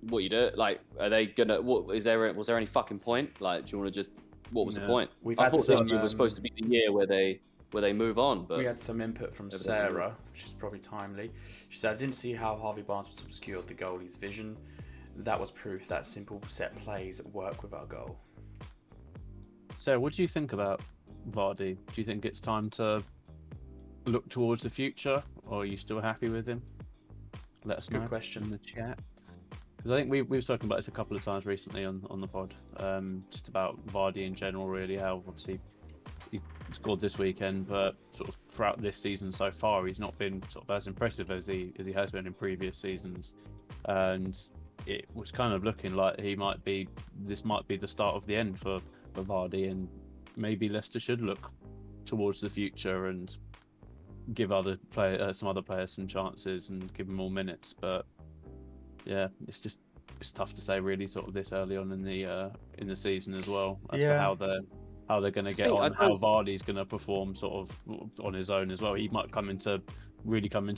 what you do? Like, are they gonna? Was there any fucking point? Like, do you want to just? What was the point? I thought this year was supposed to be the year where they move on. But we had some input from Sarah, which is probably timely. She said, "I didn't see how Harvey Barnes was obscured the goalie's vision. That was proof that simple set plays work with our goal." Sarah, what do you think about Vardy? Do you think it's time to look towards the future, or are you still happy with him? Let us know. Good question in the chat. Because I think we've spoken about this a couple of times recently on the pod, just about Vardy in general, really. How obviously he scored this weekend, but sort of throughout this season so far, he's not been sort of as impressive as he has been in previous seasons, and it was kind of looking like this might be the start of the end for Vardy, and maybe Leicester should look towards the future and give some other players some chances and give them more minutes. But yeah, it's tough to say really, sort of this early on in the season as well, as to how they're going to get on, how Vardy's going to perform sort of on his own as well. He might come into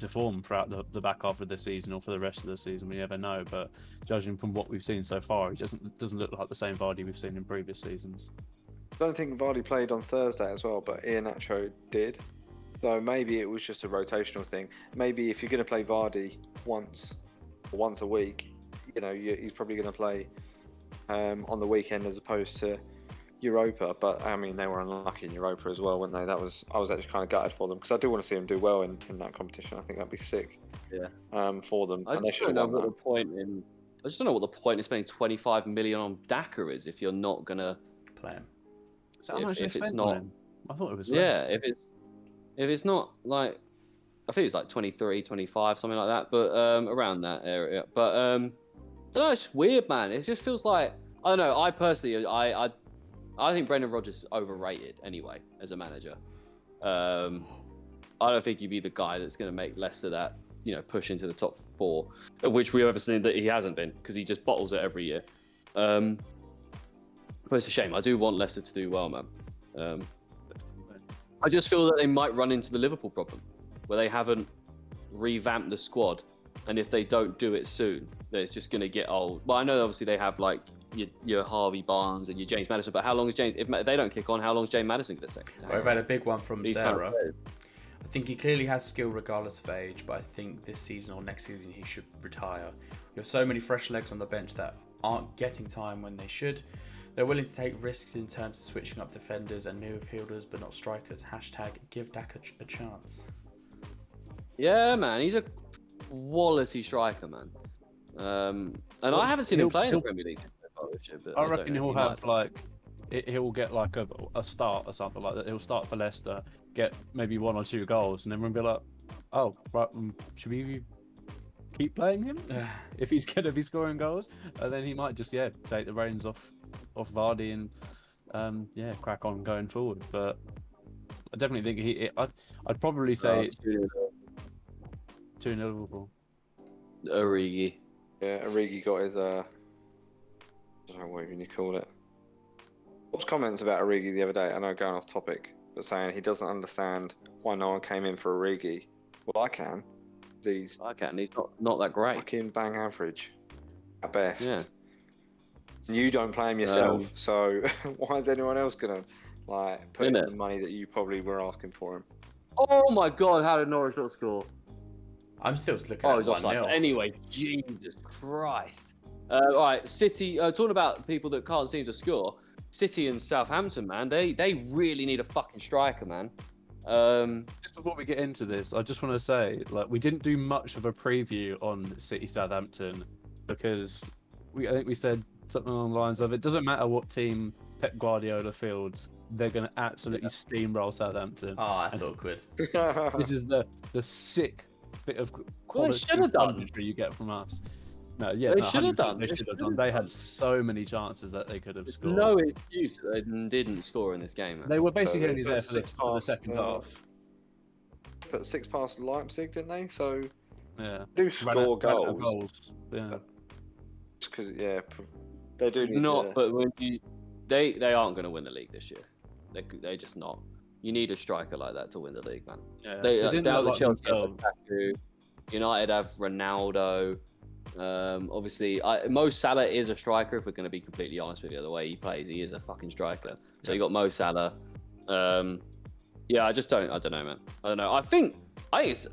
form throughout the back half of the season or for the rest of the season. We never know, but judging from what we've seen so far, he doesn't look like the same Vardy we've seen in previous seasons. I don't think Vardy played on Thursday as well, but Iheanacho did. So maybe it was just a rotational thing. Maybe if you're going to play Vardy once a week, he's probably going to play on the weekend as opposed to Europa. But I mean, they were unlucky in Europa as well, weren't they? I was actually kind of gutted for them because I do want to see them do well in that competition. I think that'd be sick. Yeah. For them. I just don't know what the point in spending 25 million on Daka is if you're not going to play him. So if it's not, I thought it was. Yeah, if it's not like, I think it's like 23, 25, something like that, but around that area. But I don't know, it's just weird, man. It just feels like, I don't know. I personally, I think Brendan Rodgers is overrated anyway as a manager. I don't think he'd be the guy that's going to make Leicester that push into the top 4, which we ever seen that he hasn't been because he just bottles it every year. But it's a shame. I do want Leicester to do well, man. I just feel that they might run into the Liverpool problem, where they haven't revamped the squad, and if they don't do it soon, then it's just going to get old. Well, I know obviously they have like your Harvey Barnes and your James Maddison, but how long is James? If they don't kick on, how long is James Maddison going to take? I've had a big one from Sarah. I think he clearly has skill regardless of age, but I think this season or next season he should retire. We have so many fresh legs on the bench that aren't getting time when they should. They're willing to take risks in terms of switching up defenders and midfielders, but not strikers. # give Daka a chance. Yeah, man, he's a quality striker, man. And I haven't seen him play in the Premier League. I reckon he'll have he'll get like a start or something like that. He'll start for Leicester, get maybe 1 or 2 goals, and then we'll be like, oh, right, should we keep playing him if he's going to be scoring goals? And then he might just take the reins off Vardy and crack on going forward. But I definitely think I'd probably say it's 2-0 Liverpool. Origi. Yeah, Origi got his I don't know what even you call it. What was comments about Origi the other day? I know going off topic, but saying he doesn't understand why no one came in for Origi. Well, I can. He's not that great. Fucking bang average at best. Yeah. You don't play him yourself, so why is anyone else gonna put in the money that you probably were asking for him? Oh my God! How did Norwich not score? I'm still looking at 1-0. Anyway, Jesus Christ! All right, City. Talking about people that can't seem to score. City and Southampton, man. They really need a fucking striker, man. Just before we get into this, I just want to say, like, we didn't do much of a preview on City Southampton because I think we said something along the lines of it doesn't matter what team Pep Guardiola fields, they're going to absolutely steamroll Southampton. Oh, that's awkward. This is the sick bit of Well, they quality should have done. punditry you get from us. No, yeah, They no, should have 100% done. They should have done. They had so many chances that they could have scored. No excuse that they didn't score in this game, man. They were basically So only there they for the second half. Put 6 past Leipzig, didn't they? So Yeah. do score Ran out of goals. Yeah. Because they do need Not, to, but when they aren't going to win the league this year. They're just not. You need a striker like that to win the league, man. Yeah. They didn't down look the like Chelsea have themselves. Lukaku. United have Ronaldo. Obviously, Mo Salah is a striker. If we're going to be completely honest with you, the way he plays, he is a fucking striker. So you got Mo Salah. Yeah, I don't know, man. I don't know. I think it's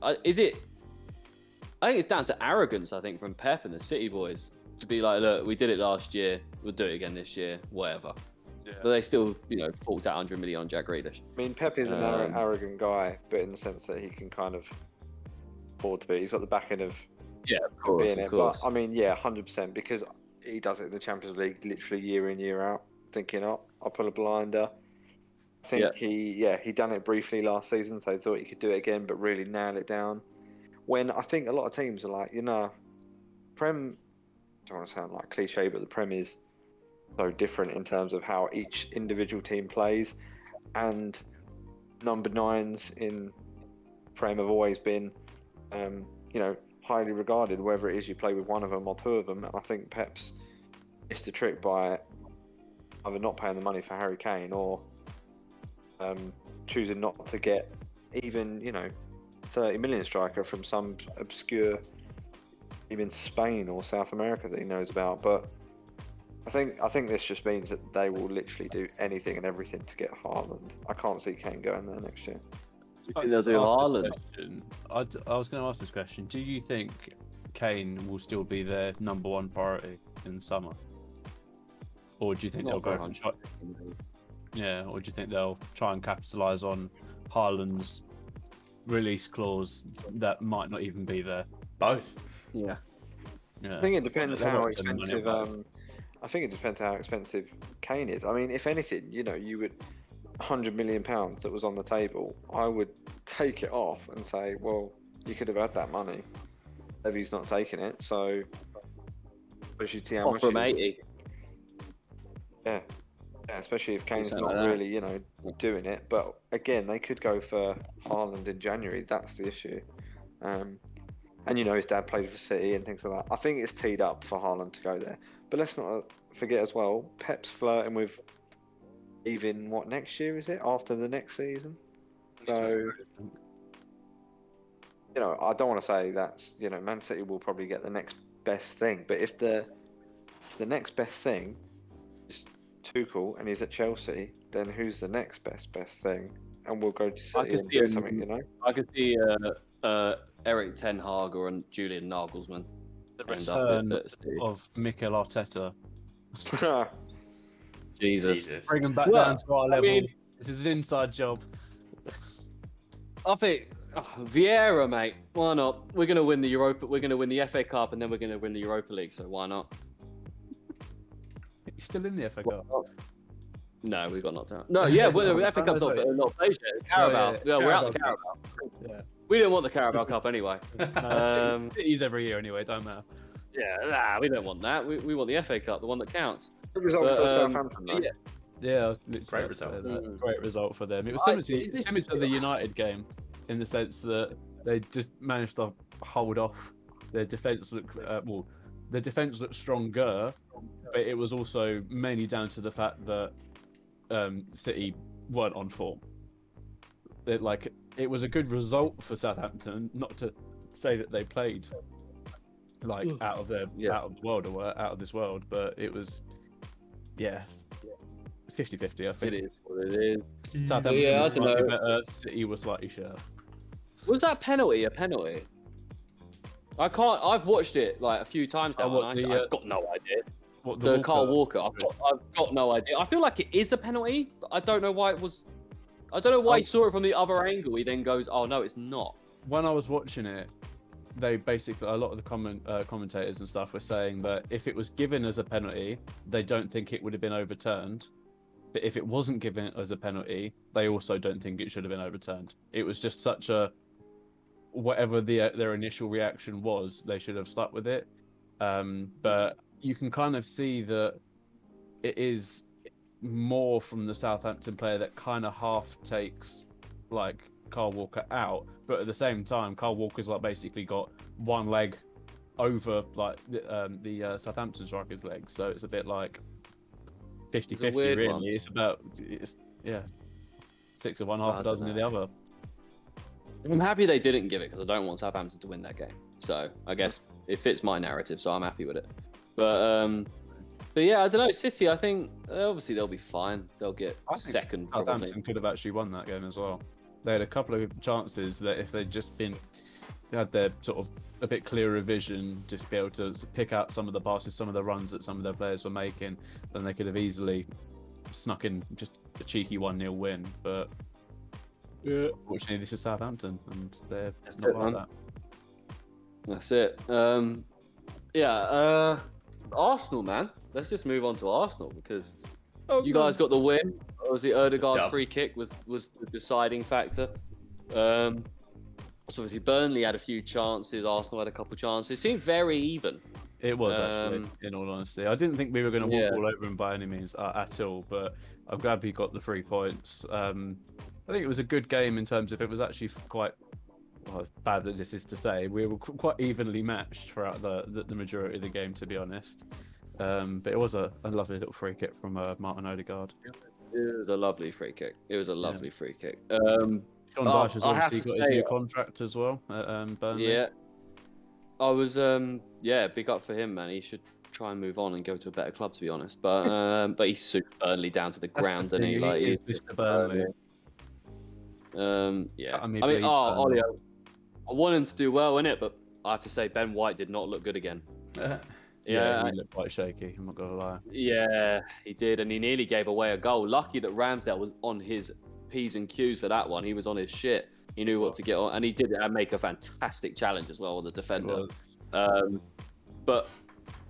down to arrogance. I think from Pep and the City boys to be like, look, we did it last year. We'll do it again this year. Whatever. Yeah. But they still, forked out 100 million on Jack Grealish. I mean, Pep is an arrogant guy, but in the sense that he can kind of afford to be. He's got the back end of Yeah, of course, being it. But I mean, yeah, 100%, because he does it in the Champions League literally year in, year out, thinking, I'll pull a blinder. I think he done it briefly last season, so he thought he could do it again, but really nail it down. When I think a lot of teams are like, Prem, I don't want to sound like cliche, but the Prem is so different in terms of how each individual team plays, and number 9s in Prem have always been, highly regarded, whether it is you play with one of them or two of them. And I think Pep's missed the trick by either not paying the money for Harry Kane or choosing not to get even 30 million striker from some obscure team in Spain or South America that he knows about. But I think this just means that they will literally do anything and everything to get Haaland. I can't see Kane going there next year. They'll do Haaland. I was going to ask this question. Do you think Kane will still be their number one priority in the summer? Or do you think they'll go for or do you think they'll try and capitalise on Haaland's release clause that might not even be there? Both. Yeah. I think it depends They're how not spending money expensive. on that. I think it depends how expensive Kane is. I mean, if anything, you would £100 million that was on the table, I would take it off and say, well, you could have had that money. Levy's not taking it, so especially how much Offer him 80. Yeah, especially if Kane's Something not like that. really, doing it. But again, they could go for Haaland in January. That's the issue. And his dad played for City and things like that. I think it's teed up for Haaland to go there. But let's not forget as well, Pep's flirting with even next year is it? After the next season? So, I don't want to say that's, Man City will probably get the next best thing. But if the next best thing is Tuchel and he's at Chelsea, then who's the next best thing? And we'll go to City and do something, I could see Eric Ten Hag or Julian Nagelsmann. The return of Mikel Arteta. Jesus. Bring him back Well, down to our I level. mean- This is an inside job. I think Vieira, mate. Why not? We're gonna win the Europa. We're gonna win the FA Cup, and then we're gonna win the Europa League. So why not? He's still in the FA Cup. No, we got knocked out. No, yeah, well, the FA Cup's not played yet. Carabao. Yeah, we're out the Carabao. Yeah. We didn't want the Carabao Cup anyway. No, City's every year anyway, don't matter. Yeah, we don't want that. We want the FA Cup, the one that counts. Good result But, for Southampton, though. yeah. Yeah, I was literally Great about to say result. that. Great result for them. It was I- similar to the United game, in the sense that they just managed to hold off. Their defence looked their defence looked stronger, but it was also mainly down to the fact that City weren't on form. It was a good result for Southampton. Not to say that they played out of the world or out of this world, but it was 50-50, I think. It is what it is. Southampton Yeah, was I don't slightly know. better. City was slightly short. Was that penalty a penalty? I can't. I've watched it like a few times now, what, and I've got no idea. What The Carl Walker. I've got no idea. I feel like it is a penalty, but I don't know why it was. I don't know why he saw it from the other angle. He then goes, "Oh no, it's not." When I was watching it, they basically, a lot of the commentators and stuff were saying that if it was given as a penalty, they don't think it would have been overturned. But if it wasn't given as a penalty, they also don't think it should have been overturned. It was just such a, whatever their initial reaction was, they should have stuck with it. But you can kind of see that it is more from the Southampton player that kind of half takes like Carl Walker out, but at the same time, Carl Walker's like basically got one leg over like the Southampton striker's leg, so it's a bit like 50-50 really. One. It's about 6 of one, half a dozen of the other. I'm happy they didn't give it because I don't want Southampton to win that game. So I guess it fits my narrative, so I'm happy with it. But yeah, I don't know. City, I think obviously they'll be fine. They'll get second. Southampton probably. could have actually won that game as well. They had a couple of chances that if they'd just had their sort of a bit clearer vision, just be able to pick out some of the passes, some of the runs that some of their players were making, then they could have easily snuck in just a cheeky 1-0 win. But fortunately, this is Southampton, and they're not like that. That's it. Arsenal, man. Let's just move on to Arsenal because you guys got the win. Obviously, Ødegaard's free kick was the deciding factor. So obviously, Burnley had a few chances. Arsenal had a couple chances. It seemed very even. It was actually, in all honesty. I didn't think we were going to walk all over him by any means at all, but I'm glad we got the 3 points. I think it was a good game in terms of it was actually quite, well, bad that this is to say, we were quite evenly matched throughout the majority of the game, to be honest. But it was a lovely little free kick from Martin Ødegaard. It was a lovely free kick. Free kick. John Dyche has obviously got his new contract as well at Burnley. Yeah. I was, big up for him, man. He should try and move on and go to a better club, to be honest. But he suited Burnley down to the ground, and he like he's Mr. Burnley. Ollie, I want him to do well, innit? But I have to say, Ben White did not look good again. He looked quite shaky, I'm not gonna lie. Yeah, he did, and he nearly gave away a goal. Lucky that Ramsdale was on his P's and Q's for that one. He was on his shit. He knew what to get on, and he did make a fantastic challenge as well on the defender. But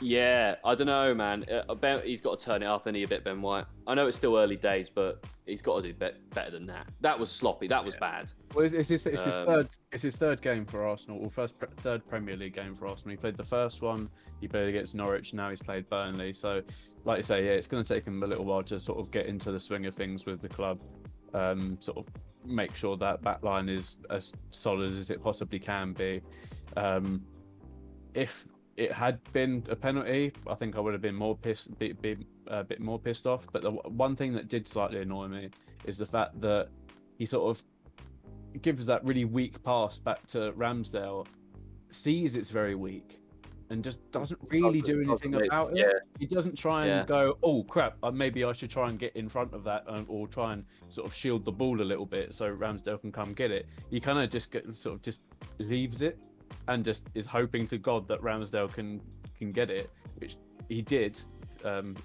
yeah, I don't know, man. He's got to turn it up, and a bit, Ben White. I know it's still early days, but he's got to do better than that. That was sloppy. That was bad. Well, it's his third game for Arsenal, or third Premier League game for Arsenal. He played the first one. He played against Norwich. Now he's played Burnley. So, like you say, it's going to take him a little while to sort of get into the swing of things with the club. Sort of make sure that back line is as solid as it possibly can be. If it had been a penalty, I think I would have been a bit more pissed off. But the one thing that did slightly annoy me is the fact that he sort of gives that really weak pass back to Ramsdale, sees it's very weak, and just doesn't really do anything about it. He doesn't try and go, oh crap, maybe I should try and get in front of that, or try and sort of shield the ball a little bit so Ramsdale can come get it. He kind of just leaves it and just is hoping to God that Ramsdale can get it, which he did.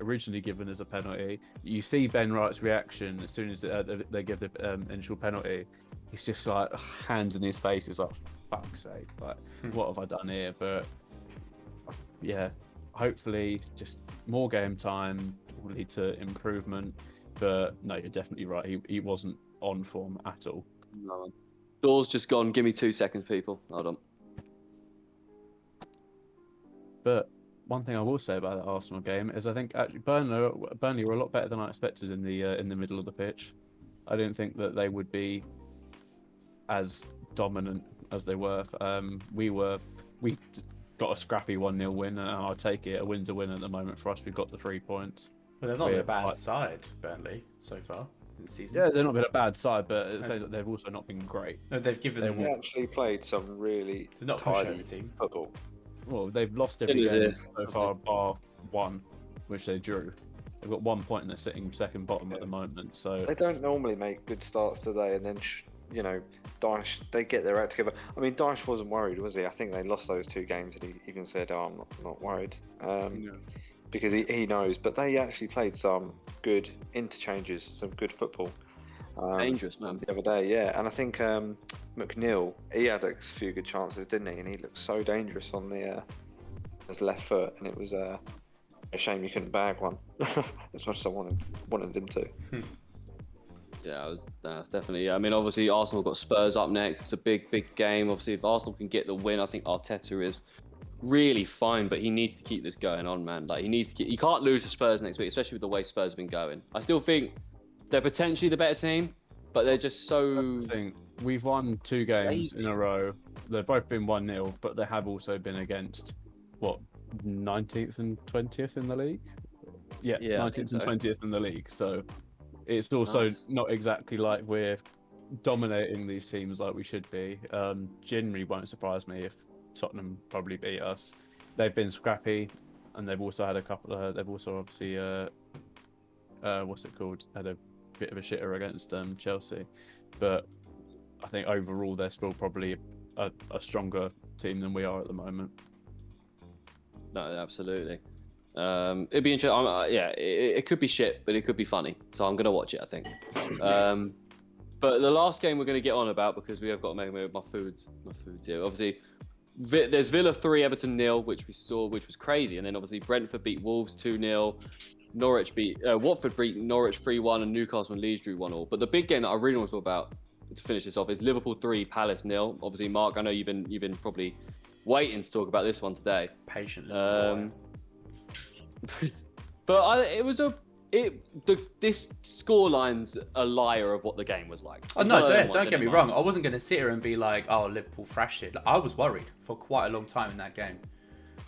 Originally given as a penalty. You see Ben Wright's reaction as soon as they give the initial penalty. He's just like hands in his face. He's like, fuck's sake, like what have I done here? But yeah, hopefully just more game time will lead to improvement. But no, you're definitely right. He wasn't on form at all. No. Door's just gone. Give me 2 seconds, people. Hold on. But one thing I will say about the Arsenal game is I think actually Burnley were a lot better than I expected in the middle of the pitch. I didn't think that they would be as dominant as they were. We got a scrappy 1-0 win, and I'll take it. A win's a win at the moment for us. We've got the 3 points. Well, they've not been a bad side, Burnley, so far in the season. Yeah, they've not been a bad side, but they've also not been great. No, they've actually played some really tidy team football. Well, they've lost every game so far, bar one, which they drew. They've got 1 point and they're sitting second bottom at the moment. So they don't normally make good starts today and then you know, Dyche, they get their act together. I mean, Dyche wasn't worried, was he? I think they lost those 2 games, and he even said, "Oh, I'm not worried," because he knows. But they actually played some good interchanges, some good football. Dangerous, man. The other day, yeah. And I think McNeil, he had a few good chances, didn't he? And he looked so dangerous on his left foot, and it was a shame you couldn't bag one as much as I wanted him to. Yeah, that's definitely. I mean, obviously, Arsenal got Spurs up next. It's a big game. Obviously, if Arsenal can get the win, I think Arteta is really fine, but he needs to keep this going on, man. Like, he needs to keep. You can't lose to Spurs next week, especially with the way Spurs have been going. I still think they're potentially the better team, but they're just so. That's the thing. We've won 2 games in a row. They've both been 1-0, but they have also been against 19th and 20th in the league. Yeah, 19th and 20th in the league. So it's also not exactly like we're dominating these teams like we should be. Generally won't surprise me if Tottenham probably beat us. They've been scrappy, and they've also had a couple. They've also obviously what's it called? Had a bit of a shitter against Chelsea, but I think overall they're still probably a stronger team than we are at the moment. No, absolutely. It'd be interesting. It could be shit, but it could be funny. So I'm gonna watch it, I think. But the last game we're gonna get on about, because we have got to make my foods here. Obviously, there's Villa 3, Everton 0, which we saw, which was crazy, and then obviously Brentford beat Wolves 2-0. Watford beat Norwich 3-1, and Newcastle and Leeds drew 1-1. But the big game that I really want to talk about to finish this off is Liverpool 3, Palace 0. Obviously, Mark, I know you've been probably waiting to talk about this one today. Patiently. But this scoreline's a liar of what the game was like. Oh no, don't get me wrong. I wasn't going to sit here and be like, "Oh, Liverpool thrashed it." Like, I was worried for quite a long time in that game.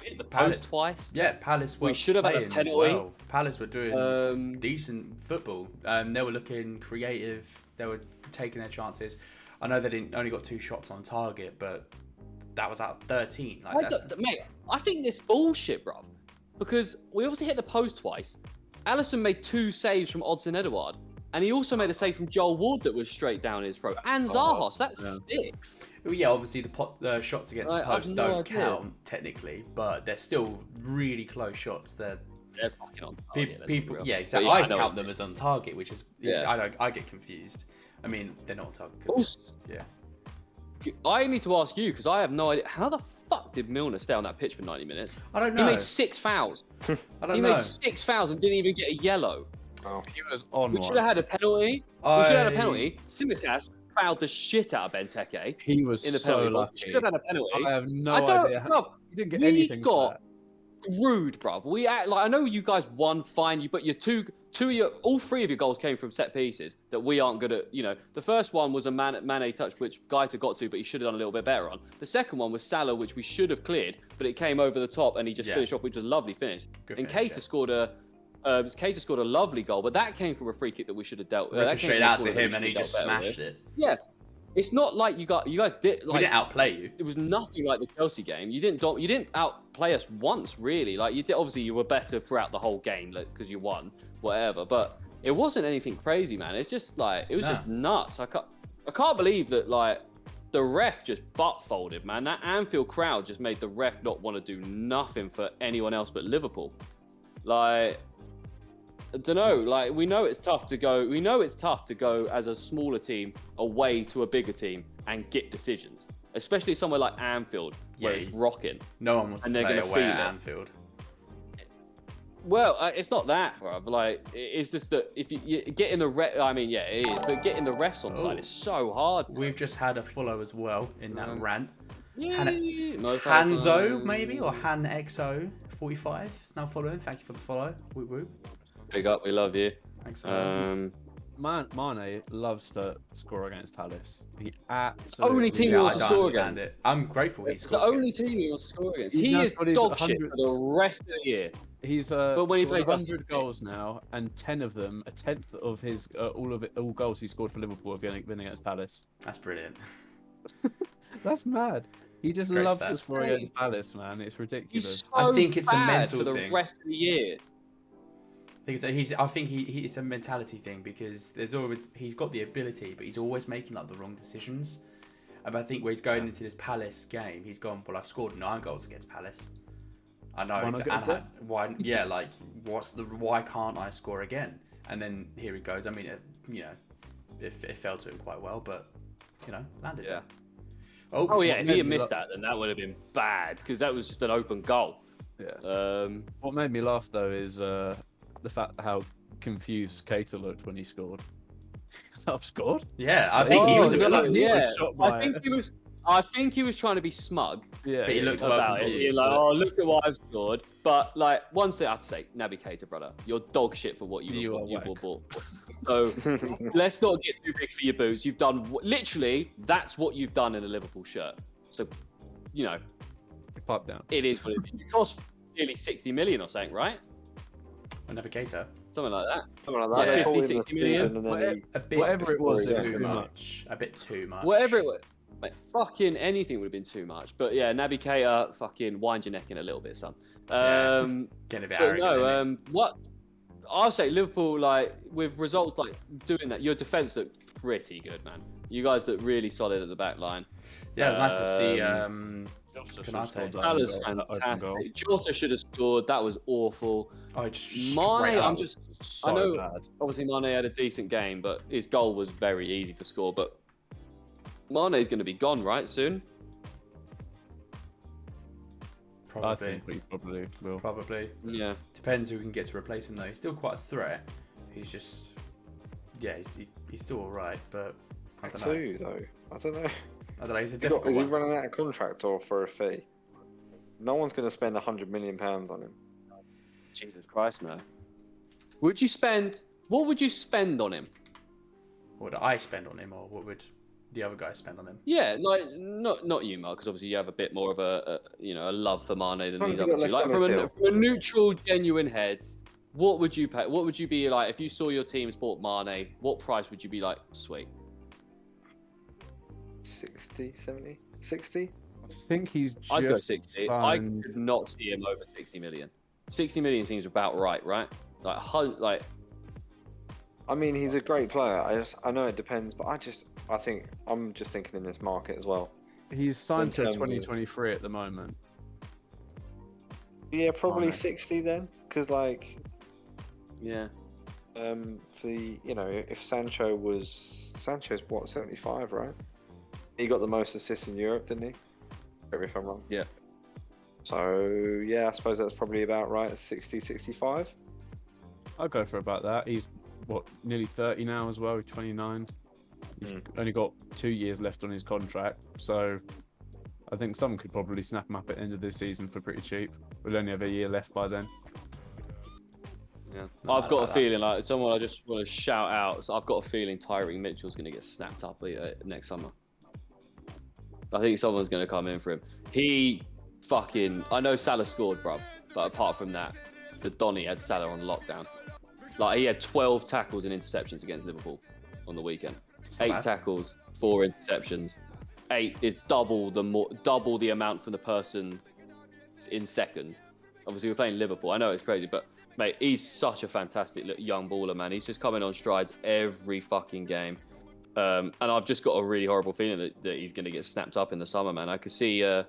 Hit the post twice. Yeah, Palace were. We should have had a penalty. Well. Palace were doing decent football. They were looking creative. They were taking their chances. I know they only got 2 shots on target, but that was out of 13. Mate, I think this bullshit, bruv. Because we obviously hit the post twice. Alisson made 2 saves from Odsonne Edouard, and he also made a save from Joel Ward that was straight down his throat. And Zaha, so that's 6. Well, yeah, obviously the shots against the post don't count technically, but they're still really close shots. They're fucking on target. People, yeah, exactly. I count them as on target, which is I get confused. I mean, they're not on target. I need to ask you, because I have no idea. How the fuck did Milner stay on that pitch for 90 minutes? I don't know. He made 6 fouls. I don't know. He made 6 fouls and didn't even get a yellow. Oh, he was on. We should have had a penalty. We should have had a penalty. Tsimikas fouled the shit out of Benteke. He was in the so penalty. lucky. We should have had a penalty. I have no idea. He didn't get anything. We got screwed, bruv. I know you guys won fine, but all 3 of your goals came from set pieces that we aren't good at. You know, the first one was a Mane touch, which Gaeta got to, but he should have done a little bit better on. The second one was Salah, which we should have cleared, but it came over the top and he just finished off, which was a lovely finish. And Keita scored a lovely goal, but that came from a free kick that we should have dealt with. That came straight out to him and he just smashed it. Yeah. It's not like you guys did. Like, we didn't outplay you. It was nothing like the Chelsea game. You didn't outplay us once, really. Like, you did. Obviously, you were better throughout the whole game, because you won, whatever. But it wasn't anything crazy, man. It's just like it was just nuts. I can't believe that the ref just butt folded, man. That Anfield crowd just made the ref not want to do nothing for anyone else but Liverpool. Like, I don't know. Like, we know it's tough to go as a smaller team away to a bigger team and get decisions, especially somewhere like Anfield where it's rocking. No one wants to play away at Anfield. Well, it's not that, bro. Like, it's just that if you get in the ref, I mean, yeah, it is. But getting the refs on side is so hard. We've just had a follow as well in that rant. Yeah, Hanzo maybe, or HanXO 45 is now following. Thank you for the follow. Whoop whoop. Big up, we love you. Thanks. Mane loves to score against Palace. He absolutely only team he wants to score against. It. I'm grateful he scores. It's the only team he wants to score against. He is dog shit for the rest of the year. He's but when he plays 100 goals now, and 10 of them, a tenth of his all goals he scored for Liverpool have been against Palace. That's brilliant. That's mad. He just loves to score against Palace, man. It's ridiculous. I think it's a mental thing. For the rest of the year. I think it's a mentality thing because he's got the ability, but he's always making like the wrong decisions. And I think where he's going into this Palace game, he's gone, well, I've scored 9 goals against Palace. I know. Why can't I score again? And then here he goes. I mean, it fell to him quite well, but landed there. Oh yeah, if he had missed that, then that would have been bad because that was just an open goal. Yeah. What made me laugh though is the fact how confused Keita looked when he scored. I've scored. Yeah, I think he was a bit like I think he was trying to be smug. Yeah, but he looked about it. He's like, oh, look at what I've scored. But like, one thing I have to say, Naby Keita, brother, you're dog shit for what you were bought for. So let's not get too big for your boots. You've done literally that's what you've done in a Liverpool shirt. So, pipe down. It is what it is. It cost nearly 60 million or something, right? Naby Keita. Something like that. Something like that. Yeah, 50, 60 million. Whatever it was, it was too much. A bit too much. Whatever it was. Mate, fucking anything would have been too much. But yeah, Naby Keita, fucking wind your neck in a little bit, son. Getting a bit arrogant. What I'll say, Liverpool, like with results like doing that, your defense looked pretty good, man. You guys look really solid at the back line. Yeah, it was nice to see. Conte. That was fantastic. Jota should have scored. That was awful. Oh, just Mane, I know. Bad. Obviously, Mane had a decent game, but his goal was very easy to score. But Mane's going to be gone right soon. Probably. I think we probably will. Probably. Yeah. Depends who we can get to replace him though. He's still quite a threat. He's just, he's still alright, but I don't know. I don't know. He's a difficult Is he one. running out of contract or for a fee? No one's going to spend £100 million on him. Jesus Christ, no. What would you spend on him? What would I spend on him, or what would the other guy spend on him? Yeah, like not you, Mark, because obviously you have a bit more of a love for Mane than How these much he other got two. left Like on his from a neutral, genuine head, what would you pay? What would you be like if you saw your team bought Mane? What price would you be like? Sweet. 60, 70, 60? I think he's just I'd go 60. I signed- could not see him over 60 million. 60 million seems about right? Like, I mean, he's a great player. I know it depends, but I think I'm just thinking in this market as well. He's signed to In terms of- 2023 at the moment. Yeah, probably Mane. 60 then, because yeah. for the if Sancho's what 75, right? He got the most assists in Europe, didn't he? Correct me if I'm wrong. Yeah. So yeah, I suppose that's probably about right. 60, 65. I'll go for about that. He's nearly 30 now as well. He's 29. He's only got 2 years left on his contract, so I think someone could probably snap him up at the end of this season for pretty cheap. We'll only have a year left by then. Yeah. I've got a feeling like someone I just want to shout out. So I've got a feeling Tyreek Mitchell's going to get snapped up next summer. I think someone's going to come in for him. I know Salah scored, bruv, but apart from that, the Donny had Salah on lockdown. Like, he had 12 tackles and interceptions against Liverpool on the weekend. 8 tackles, 4 interceptions. 8 is double the amount from the person in second. Obviously, we're playing Liverpool. I know it's crazy, but mate, he's such a fantastic young baller, man. He's just coming on strides every fucking game. And I've just got a really horrible feeling that he's going to get snapped up in the summer, man. I could see who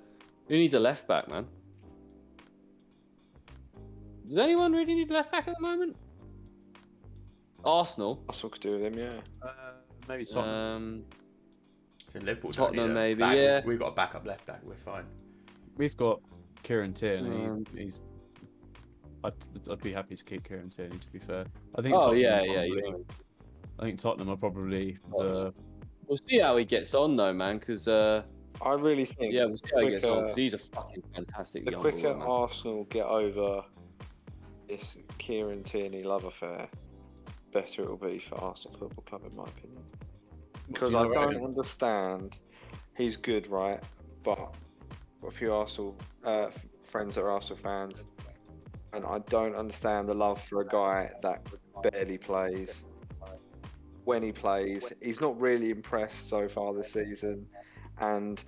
needs a left back, man. Does anyone really need a left back at the moment? Arsenal Could do with him, yeah. Maybe Tottenham. So Liverpool don't Tottenham, need a maybe, back. yeah. We've got a backup left back. We're fine. We've got Kieran Tierney. I'd be happy to keep Kieran Tierney, to be fair. I think. I think Tottenham are probably the. We'll see how he gets on, though, man. Because I really think. yeah, we'll see how he gets on. Because he's a fucking fantastic The young quicker baller, man. Arsenal get over this Kieran Tierney love affair, better it will be for Arsenal Football Club, in my opinion. Because I don't understand. He's good, right? But I've got a few Arsenal friends that are Arsenal fans, and I don't understand the love for a guy that barely plays. When he plays, he's not really impressed so far this season, and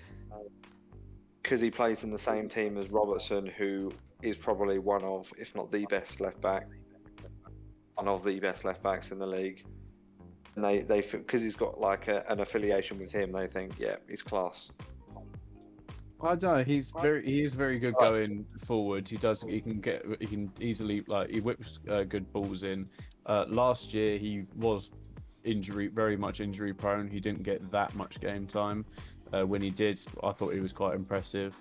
because he plays in the same team as Robertson, who is probably one of, if not the best left back. one of the best left backs in the league. And they because he's got like an affiliation with him, they think, yeah, he's class. I don't know. He is very good going forward. He can easily, like, he whips good balls in. Last year he was very much injury prone. He didn't get that much game time. When he did, I thought he was quite impressive.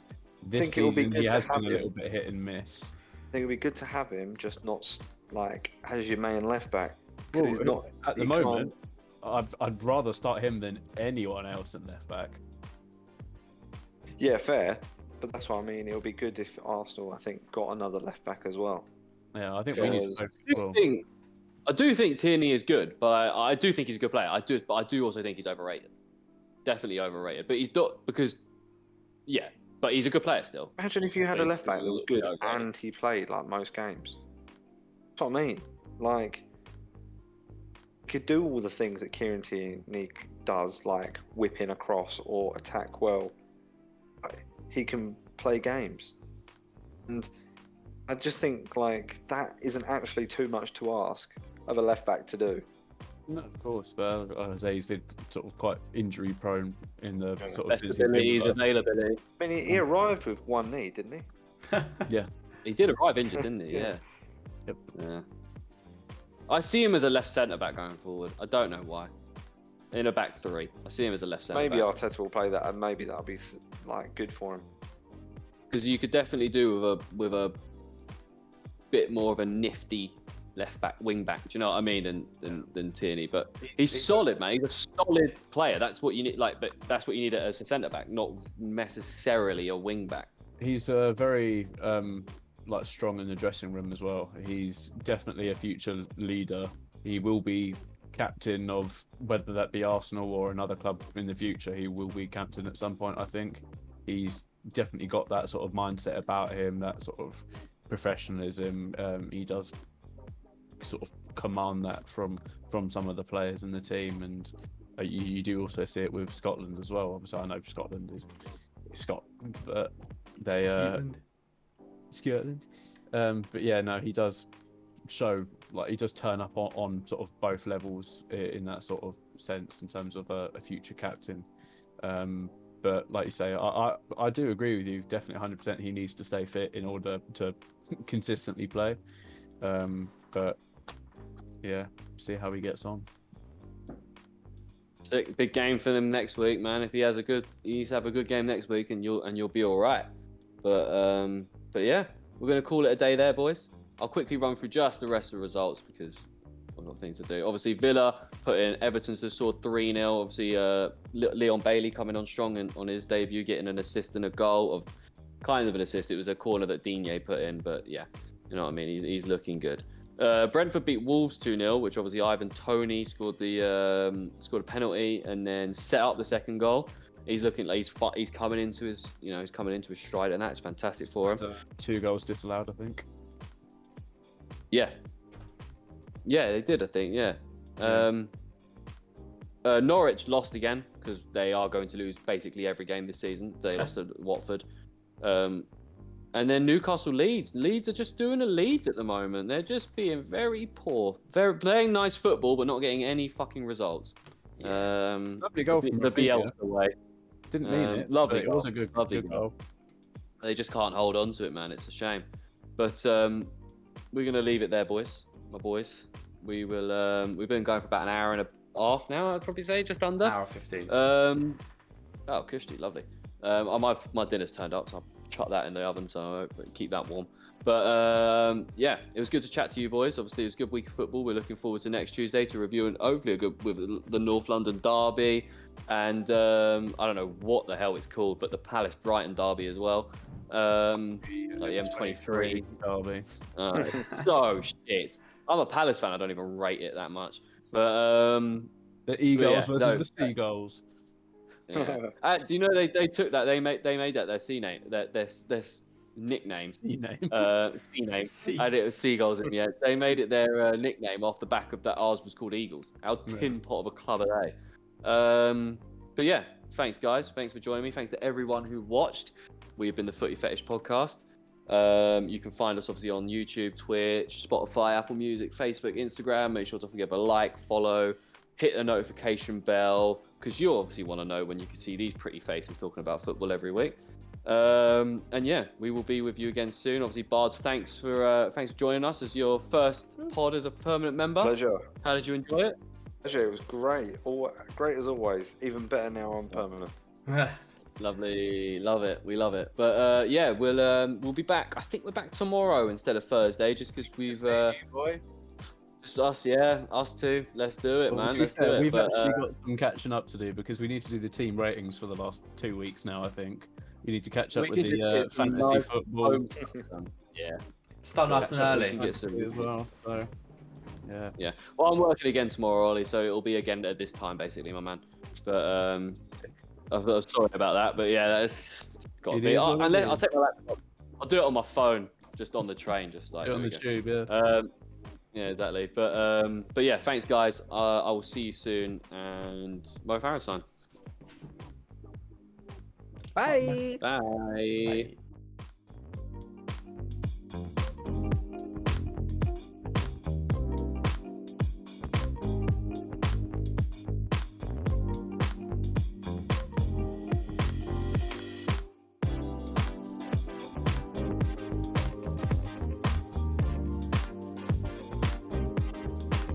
This season he has been a little bit hit and miss. I think it'd be good to have him, just not like as your main left back. Well, He's not, at the moment, I'd rather start him than anyone else at left back. Yeah, fair. But that's what I mean. It'll be good if Arsenal, I think, got another left back as well. Yeah, I think we need to. I do think Tierney is good, but I do think he's a good player. But I do also think he's overrated. Definitely overrated. But he's not because, yeah. But he's a good player still. Imagine if you had a left back that was good and he played like most games. That's what I mean. Like, he could do all the things that Kieran Tierney does, like whip in across or attack well. He can play games, and I just think like that isn't actually too much to ask of a left back to do. No, of course, but as I say, he's been sort of quite injury prone in the sort of best abilities, availability. I mean, he arrived with one knee, didn't he? Yeah, he did arrive injured, didn't he? Yeah. Yep. Yeah. I see him as a left centre back going forward. I don't know why. In a back three, I see him as a left centre back. Maybe Arteta will play that, and maybe that'll be like good for him. Because you could definitely do with a bit more of a nifty left back, wing back. Do you know what I mean? Than Tierney, but he's solid, man. He's a solid player. That's what you need. But that's what you need as a centre back, not necessarily a wing back. He's very like strong in the dressing room as well. He's definitely a future leader. He will be captain of whether that be Arsenal or another club in the future. He will be captain at some point. I think he's definitely got that sort of mindset about him, that sort of professionalism. He does sort of command that from some of the players in the team, and you do also see it with Scotland as well. Obviously, I know Scotland is Scotland, but they Scotland. But yeah, no, he does show, like, he does turn up on sort of both levels in that sort of sense in terms of a future captain. But like you say, I do agree with you. Definitely 100%. He needs to stay fit in order to consistently play. But yeah, see how he gets on. Big game for them next week, man. If he has he needs to have a good game next week, and you'll be all right. But yeah, we're gonna call it a day there, boys. I'll quickly run through just the rest of the results because I've got things to do. Obviously, Villa put in Everton to score 3-0. Obviously, Leon Bailey coming on strong on his debut, getting an assist and a goal of kind of an assist. It was a corner that Digne put in, but yeah, you know what I mean. He's looking good. Brentford beat Wolves 2-0, which obviously Ivan Toney scored a penalty and then set up the second goal. He's looking like he's coming into his stride, and that's fantastic for him. 2 goals disallowed, I think. Yeah, they did, I think. Yeah. Norwich lost again because they are going to lose basically every game this season. They lost to Watford. And then Newcastle Leeds. Leeds are just doing the Leeds at the moment. They're just being very poor. They're playing nice football, but not getting any fucking results. Lovely goal from the Bielsa way. Didn't mean it. Lovely. It was a good goal. They just can't hold on to it, man. It's a shame. But we're gonna leave it there, boys. My boys. We will. We've been going for about an hour and a half now. I'd probably say just under. Hour 15. Oh, cushy, lovely. My dinner's turned up, so I'll chuck that in the oven, so I'll keep that warm. But yeah, it was good to chat to you boys. Obviously, it was a good week of football. We're looking forward to next Tuesday to review and hopefully with the North London derby, and I don't know what the hell it's called, but the Palace Brighton derby as well. Like the M23 derby. So shit. I'm a Palace fan. I don't even rate it that much. But the Eagles versus the Seagulls. Yeah. Do you know they took that? They made that their C name, their nickname. C name. C name. And it was Seagulls in the end. They made it their nickname off the back of that. Ours was called Eagles. How tin pot of a club are they? But yeah, thanks guys. Thanks for joining me. Thanks to everyone who watched. We've been the Footy Fetish podcast. You can find us obviously on YouTube, Twitch, Spotify, Apple Music, Facebook, Instagram. Make sure to forget to like, follow, hit the notification bell, because you obviously want to know when you can see these pretty faces talking about football every week. And yeah, we will be with you again soon. Obviously, Bards, thanks for joining us as your first pod as a permanent member. Pleasure. How did you enjoy it? Pleasure. It was great. Great as always. Even better now I'm permanent. Lovely, love it. We love it. But yeah, we'll be back. I think we're back tomorrow instead of Thursday, just because we've just us, us two. Let's do it, Well, man. Let's do it. We've But, actually got some catching up to do because we need to do the team ratings for the last 2 weeks now. I think we need to catch up We with could the get some fantasy nice football yeah. Start nice and catch up, we early. can get some- as well. So yeah. Yeah. Well, I'm working again tomorrow, Ollie, so it'll be again at this time, basically, my man. But I'm sorry about that. But yeah, that's got to It be. is what it I'll is. take my laptop. I'll do it on my phone, just on the train, just like. On there the we go. tube, yeah. Yeah, exactly. But yeah, thanks, guys. I will see you soon, and Mo Farah's time. Bye. Bye. Bye.